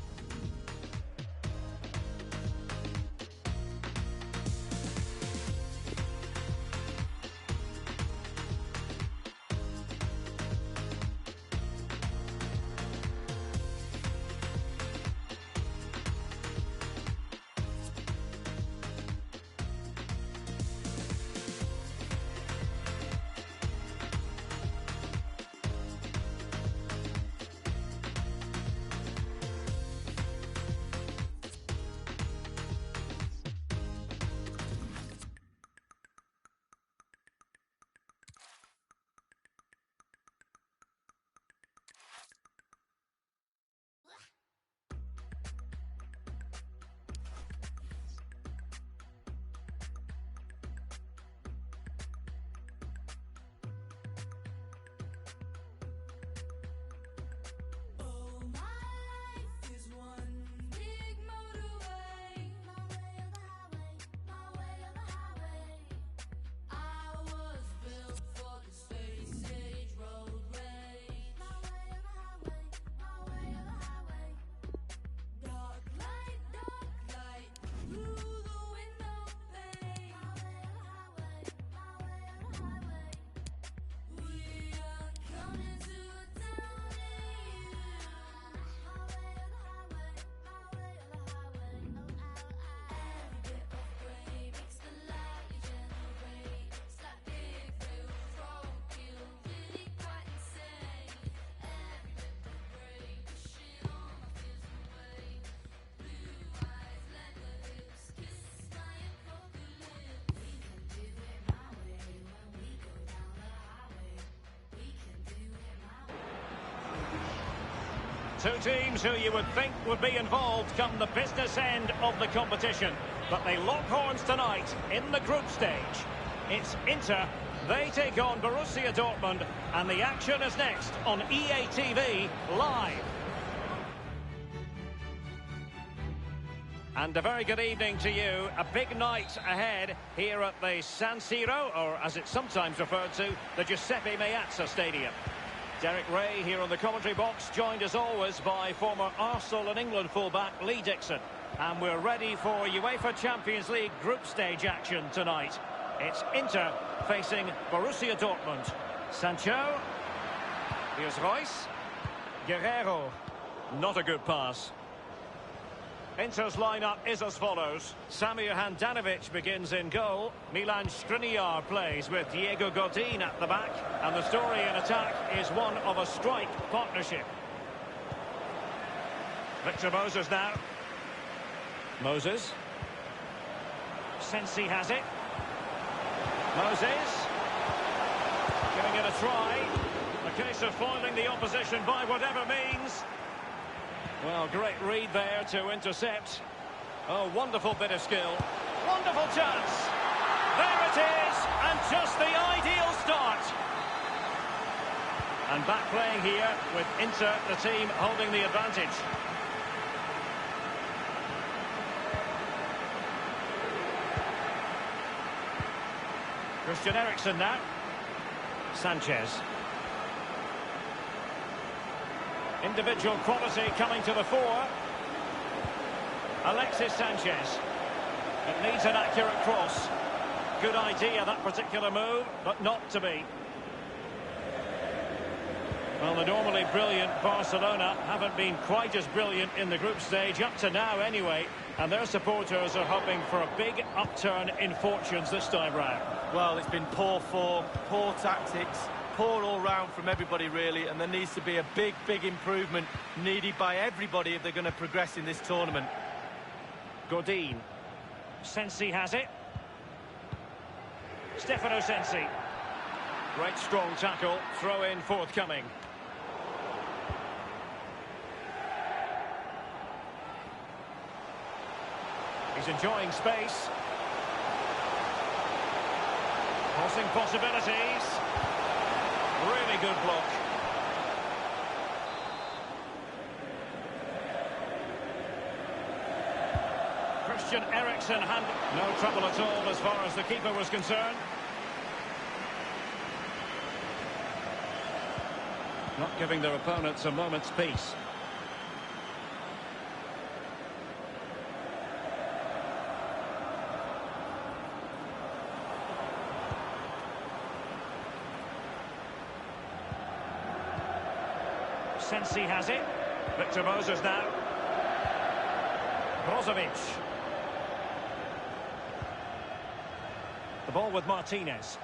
Two teams who you would think would be involved come the business end of the competition. But they lock horns tonight in the group stage. It's Inter. They take on Borussia Dortmund. And the action is next on EA TV Live. And a very good evening to you. A big night ahead here at the San Siro, or as it's sometimes referred to, the Giuseppe Meazza Stadium. Derek Ray here on the commentary box, joined as always by former Arsenal and England fullback Lee Dixon. And we're ready for UEFA Champions League group stage action tonight. It's Inter facing Borussia Dortmund. Sancho. Here's Reus. Guerrero. Not a good pass. Inter's lineup is as follows. Samir Handanovic begins in goal. Milan Skriniar plays with Diego Godin at the back. And the story in attack is one of a strike partnership. Victor Moses now. Moses. Sensi has it. Moses. Giving it a try. A case of foiling the opposition by whatever means. Well, great read there to intercept. Oh, wonderful bit of skill. Wonderful chance. There it is, and just the ideal start. And back playing here with Inter, the team holding the advantage. Christian Eriksen now. Sanchez. Individual quality coming to the fore. Alexis Sanchez. It needs an accurate cross. Good idea, that particular move, but not to be. Well, the normally brilliant Barcelona haven't been quite as brilliant in the group stage, up to now anyway, and their supporters are hoping for a big upturn in fortunes this time round. Well, it's been poor form, poor tactics, poor all round from everybody really, and there needs to be a big improvement needed by everybody if they're going to progress in this tournament. Godin. Sensi has it. Stefano Sensi. Great strong tackle, throw in forthcoming. He's enjoying space. Crossing possibilities. Really good block. Christian Eriksen had no trouble at all as far as the keeper was concerned. Not giving their opponents a moment's peace. Sensi has it. Victor Moses now. Brozovic. The ball with Martinez.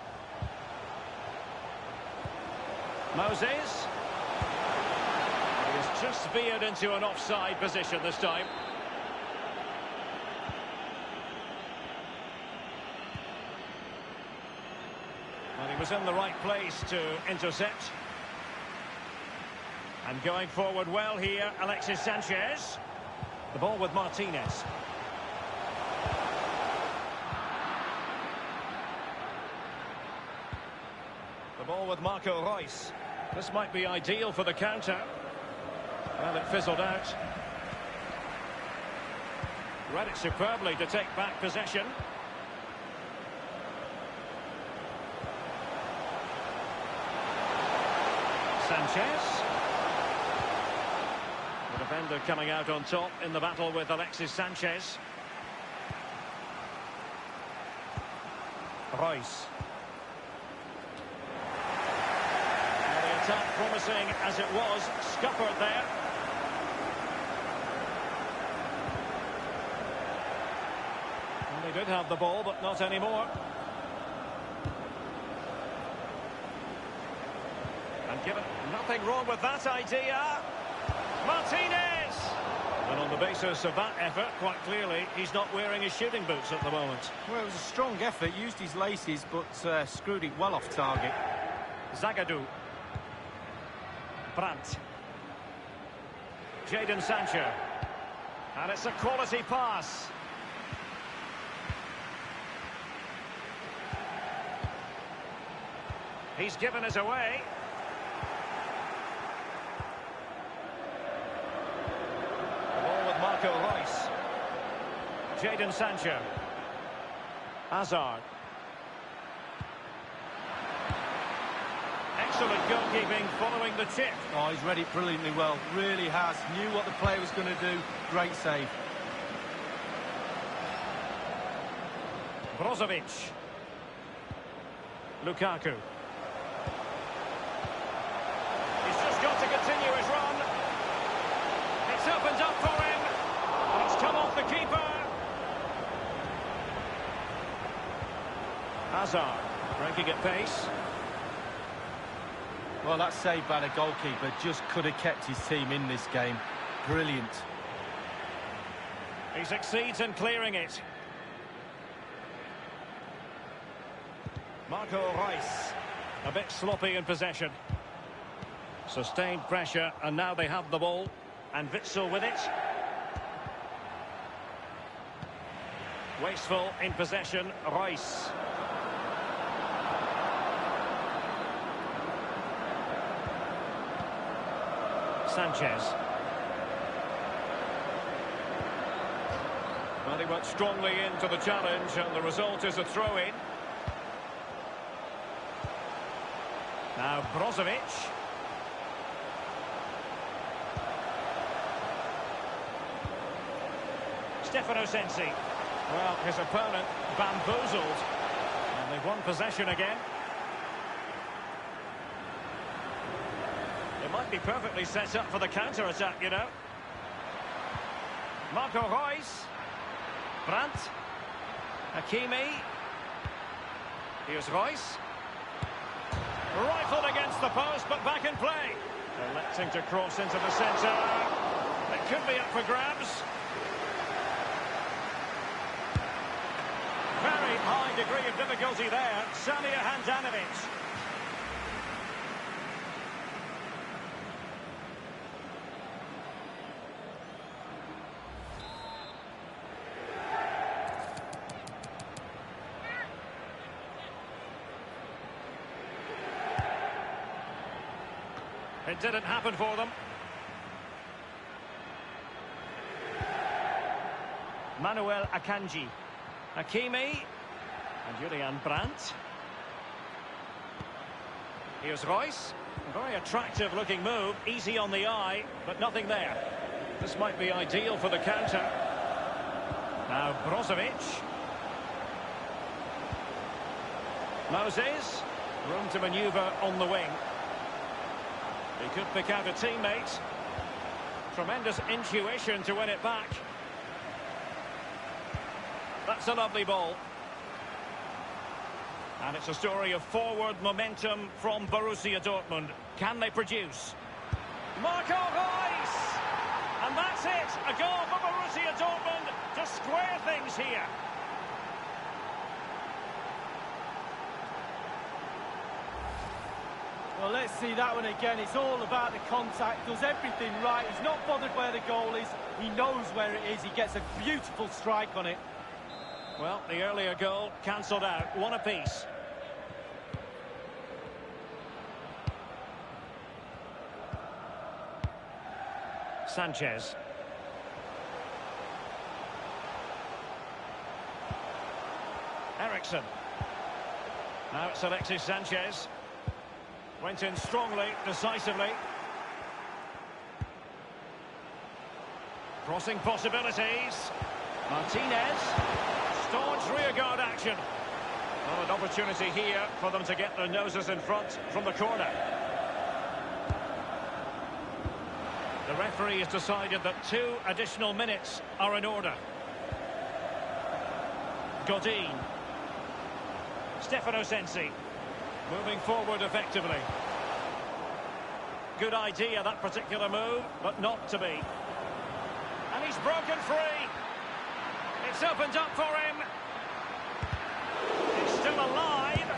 Moses. He has just veered into an offside position this time. Well, he was in the right place to intercept. And going forward well here, Alexis Sanchez. The ball with Martinez. The ball with Marco Reus. This might be ideal for the counter. Well, it fizzled out. Read it superbly to take back possession. Sanchez. The defender coming out on top in the battle with Alexis Sanchez. Reus. The attack promising as it was, scuppered there. Well, they did have the ball, but not anymore. And given nothing wrong with that idea. Martinez! And on the basis of that effort, quite clearly, he's not wearing his shooting boots at the moment. Well, it was a strong effort, used his laces, but screwed it well off target. Zagadou. Brandt. Jadon Sancho. And it's a quality pass. He's given us away. The ball with Marco Reus. Jadon Sancho. Hazard. Excellent goalkeeping following the chip. Oh, he's read it brilliantly well. Really has. Knew what the player was going to do. Great save. Brozovic. Lukaku. He's just got to continue his run. It's opened up for him. It's come off the keeper. Hazard breaking at pace. Well, that save by the goalkeeper just could have kept his team in this game. Brilliant. He succeeds in clearing it. Marco Reus. A bit sloppy in possession. Sustained pressure, and now they have the ball. And Witsel with it. Wasteful in possession, Reus. Sanchez. Well, he went strongly into the challenge, and the result is a throw-in. Now Brozovic. Stefano Sensi. Well, his opponent bamboozled. And they've won possession again. They might be perfectly set up for the counter-attack, you know. Marco Reus. Brandt. Hakimi. Here's Reus. Rifled against the post, but back in play. Electing to cross into the centre. It could be up for grabs. Very high degree of difficulty there. Samir Handanovic. It didn't happen for them. Manuel Akanji. Hakimi. And Julian Brandt. Here's Reus. Very attractive looking move. Easy on the eye, but nothing there. This might be ideal for the counter. Now Brozovic. Moses. Room to manoeuvre on the wing. He could pick out a teammate. Tremendous intuition to win it back. That's a lovely ball. And it's a story of forward momentum from Borussia Dortmund. Can they produce? Marco Reus! And that's it! A goal for Borussia Dortmund to square things here. Well, let's see that one again. It's all about the contact. Does everything right. He's not bothered where the goal is. He knows where it is. He gets a beautiful strike on it. Well, the earlier goal cancelled out. One apiece. Sanchez. Eriksson. Now it's Alexis Sanchez. Went in strongly, decisively. Crossing possibilities. Martinez. Staunch rearguard action. Well, an opportunity here for them to get their noses in front from the corner. The referee has decided that 2 additional minutes are in order. Godin. Stefano Sensi. Moving forward effectively. Good idea, that particular move, but not to be. And he's broken free. It's opened up for him. It's still alive.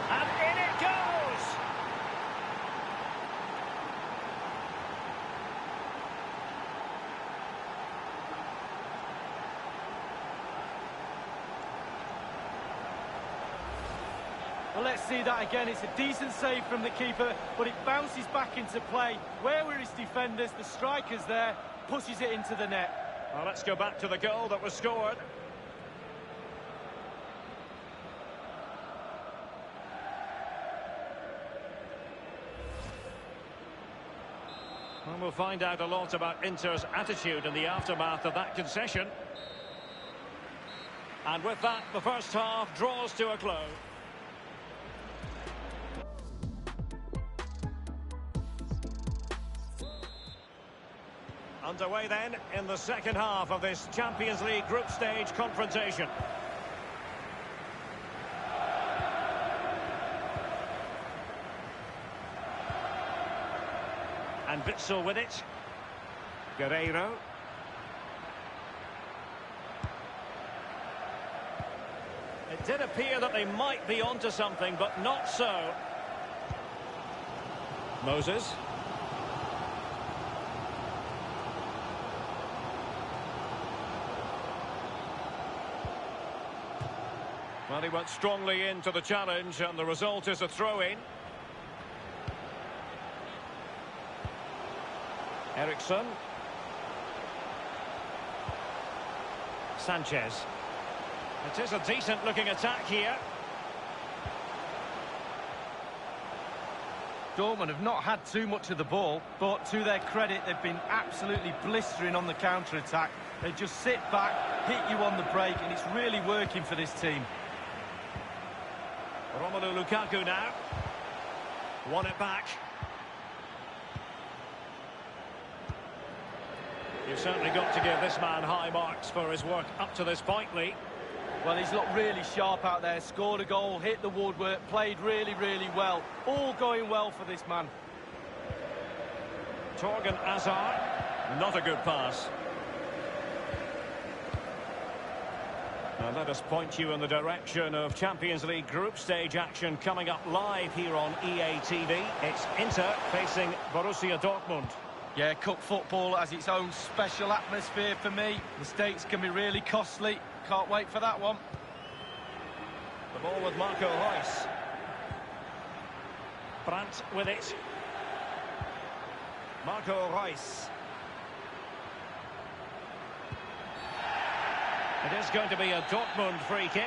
And in it goes. Well, let's see that again. It's a decent save from the keeper, but it bounces back into play. Where were his defenders? The striker's there, pushes it into the net. Well, let's go back to the goal that was scored. And we'll find out a lot about Inter's attitude in the aftermath of that concession. And with that, the first half draws to a close. Underway then in the second half of this Champions League group stage confrontation. And Witsel with it. Guerreiro. It did appear that they might be onto something, but not so. Moses. Well, he went strongly into the challenge, and the result is a throw-in. Eriksson. Sanchez. It is a decent-looking attack here. Dortmund have not had too much of the ball, but to their credit, they've been absolutely blistering on the counter-attack. They just sit back, hit you on the break, and it's really working for this team. Romelu Lukaku now. Won it back. You've certainly got to give this man high marks for his work up to this point, Lee. Well, he's looked really sharp out there, scored a goal, hit the woodwork, played really, really well. All going well for this man. Torgan Hazard, not a good pass. Now let us point you in the direction of Champions League group stage action coming up live here on EA TV. It's Inter facing Borussia Dortmund. Yeah, cup football has its own special atmosphere for me. Mistakes can be really costly. Can't wait for that one. The ball with Marco Reus. Brandt with it. Marco Reus. It is going to be a Dortmund free kick.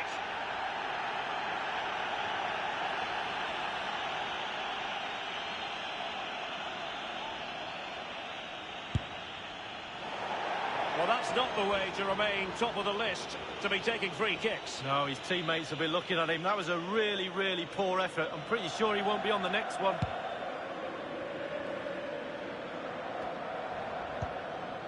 Well, that's not the way to remain top of the list, to be taking free kicks. No, his teammates will be looking at him. That was a really, really poor effort. I'm pretty sure he won't be on the next one.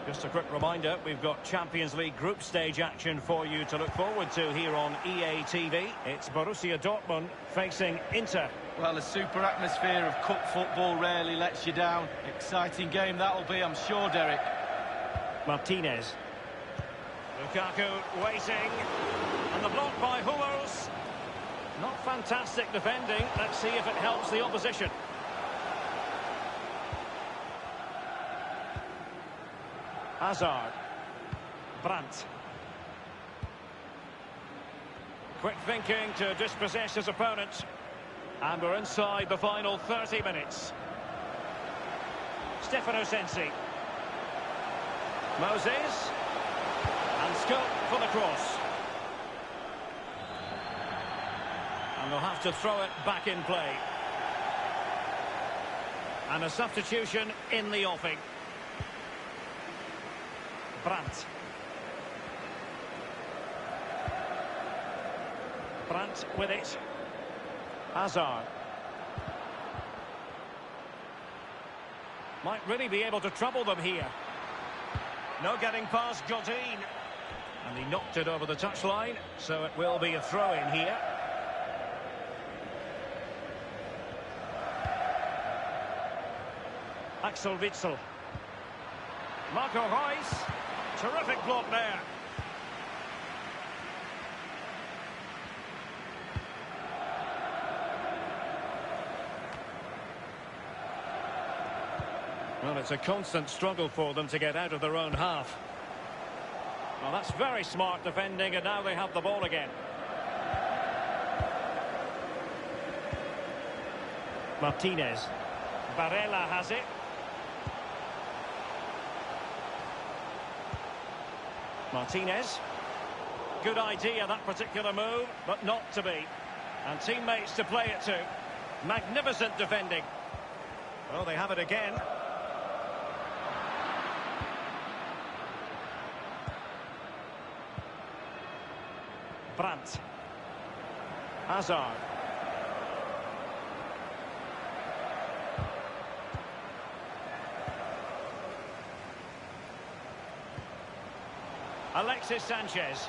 Just a quick reminder, we've got Champions League group stage action for you to look forward to here on EA TV. It's Borussia Dortmund facing Inter. Well, the super atmosphere of cup football rarely lets you down. Exciting game that'll be, I'm sure, Derek. Martinez. Lukaku waiting. And the block by Hummels. Not fantastic defending. Let's see if it helps the opposition. Hazard. Brandt. Quick thinking to dispossess his opponent. And we're inside the final 30 minutes. Stefano Sensi. Moses. And scope for the cross. And they'll have to throw it back in play. And a substitution in the offing. Brandt. Brandt with it. Hazard. Might really be able to trouble them here. No getting past Godin. And he knocked it over the touchline, so it will be a throw-in here. Axel Witsel. Marco Reus. Terrific block there. Well, it's a constant struggle for them to get out of their own half. Well, that's very smart defending, and now they have the ball again. Martinez. Barella has it. Martinez. Good idea, that particular move, but not to be. And teammates to play it to. Magnificent defending. Well, they have it again. Brandt. Hazard. Alexis Sanchez.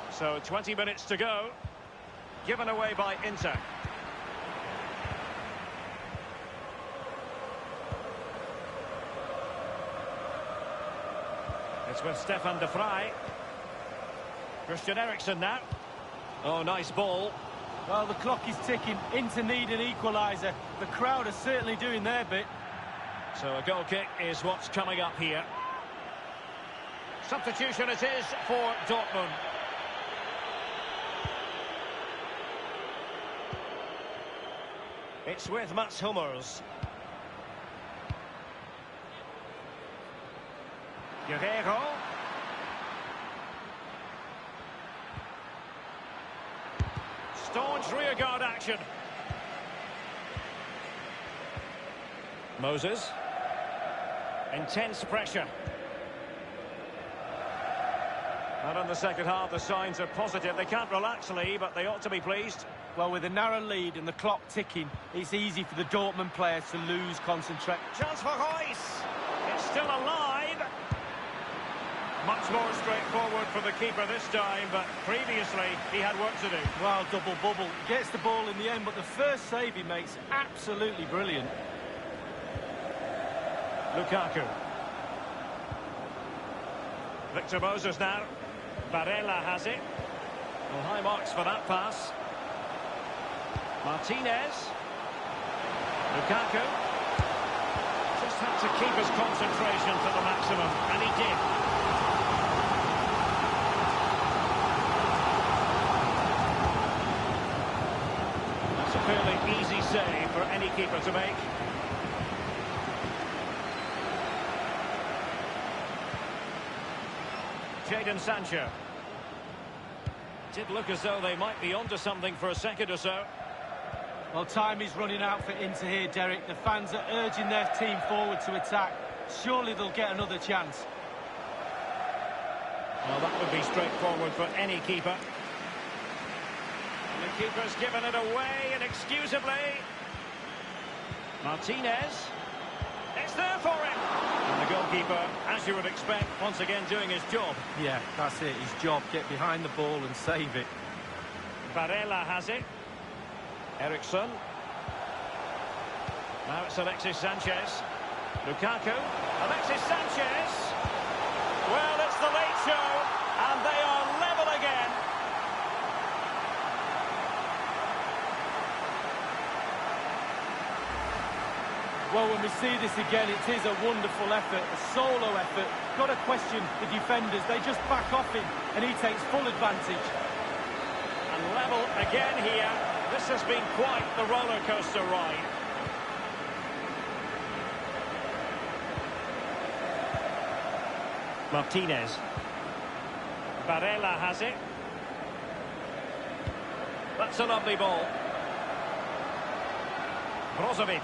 So 20 minutes to go. Given away by Inter. It's with Stefan de Vrij. Christian Eriksen now. Oh, nice ball. Well, the clock is ticking. Inter need an equaliser. The crowd are certainly doing their bit. So a goal kick is what's coming up here. Substitution it is for Dortmund. It's with Mats Hummels. Guerreiro. Staunch rearguard action. Moses. Intense pressure. And in the second half, the signs are positive. They can't relax, Lee, but they ought to be pleased. Well, with a narrow lead and the clock ticking, it's easy for the Dortmund players to lose concentration. Chance for Royce. It's still alive. Much more straightforward for the keeper this time, but previously he had work to do. Well, double bubble. Gets the ball in the end, but the first save he makes, absolutely brilliant. Lukaku. Victor Moses now. Barella has it. Well, high marks for that pass. Martinez. Lukaku. Just had to keep his concentration to the maximum, and he did. That's a fairly easy save for any keeper to make. Jadon Sancho. Did look as though they might be onto something for a second or so. Well, time is running out for Inter here, Derek. The fans are urging their team forward to attack. Surely they'll get another chance. Well, that would be straightforward for any keeper. The keeper's given it away inexcusably. Martinez. It's there for him. And the goalkeeper, as you would expect, once again doing his job. Yeah, that's it, his job. Get behind the ball and save it. Barella has it. Eriksen. Now it's Alexis Sanchez. Lukaku. Alexis Sanchez. Well, it's the late show, and they are level again. Well, when we see this again, it is a wonderful effort, a solo effort. Got to question the defenders. They just back off him, and he takes full advantage. And level again here. This has been quite the roller coaster ride. Martinez. Barella has it. That's a lovely ball. Brozovic.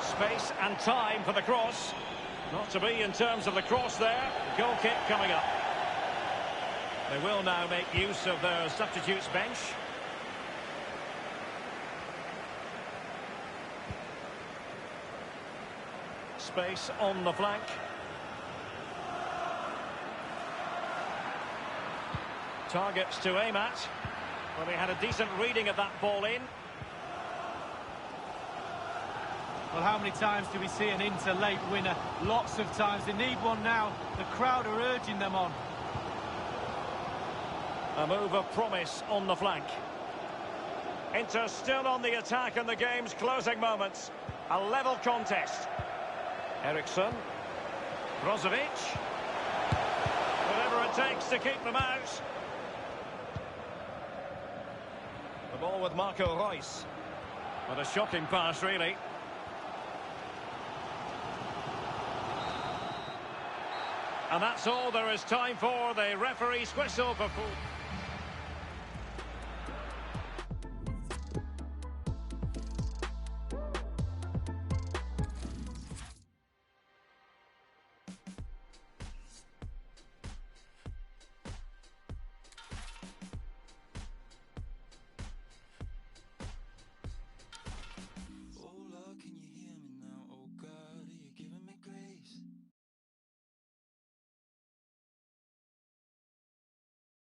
Space and time for the cross. Not to be in terms of the cross there. Goal kick coming up. They will now make use of their substitutes bench. Space on the flank. Targets to aim at. Well, they had a decent reading of that ball in. Well, how many times do we see an Inter late winner? Lots of times. They need one now. The crowd are urging them on. A move of promise on the flank. Inter still on the attack in the game's closing moments. A level contest. Eriksen. Brozovic. Whatever it takes to keep them out. The ball with Marco Reus. What a shocking pass, really. And that's all there is time for. The referee's whistle for full.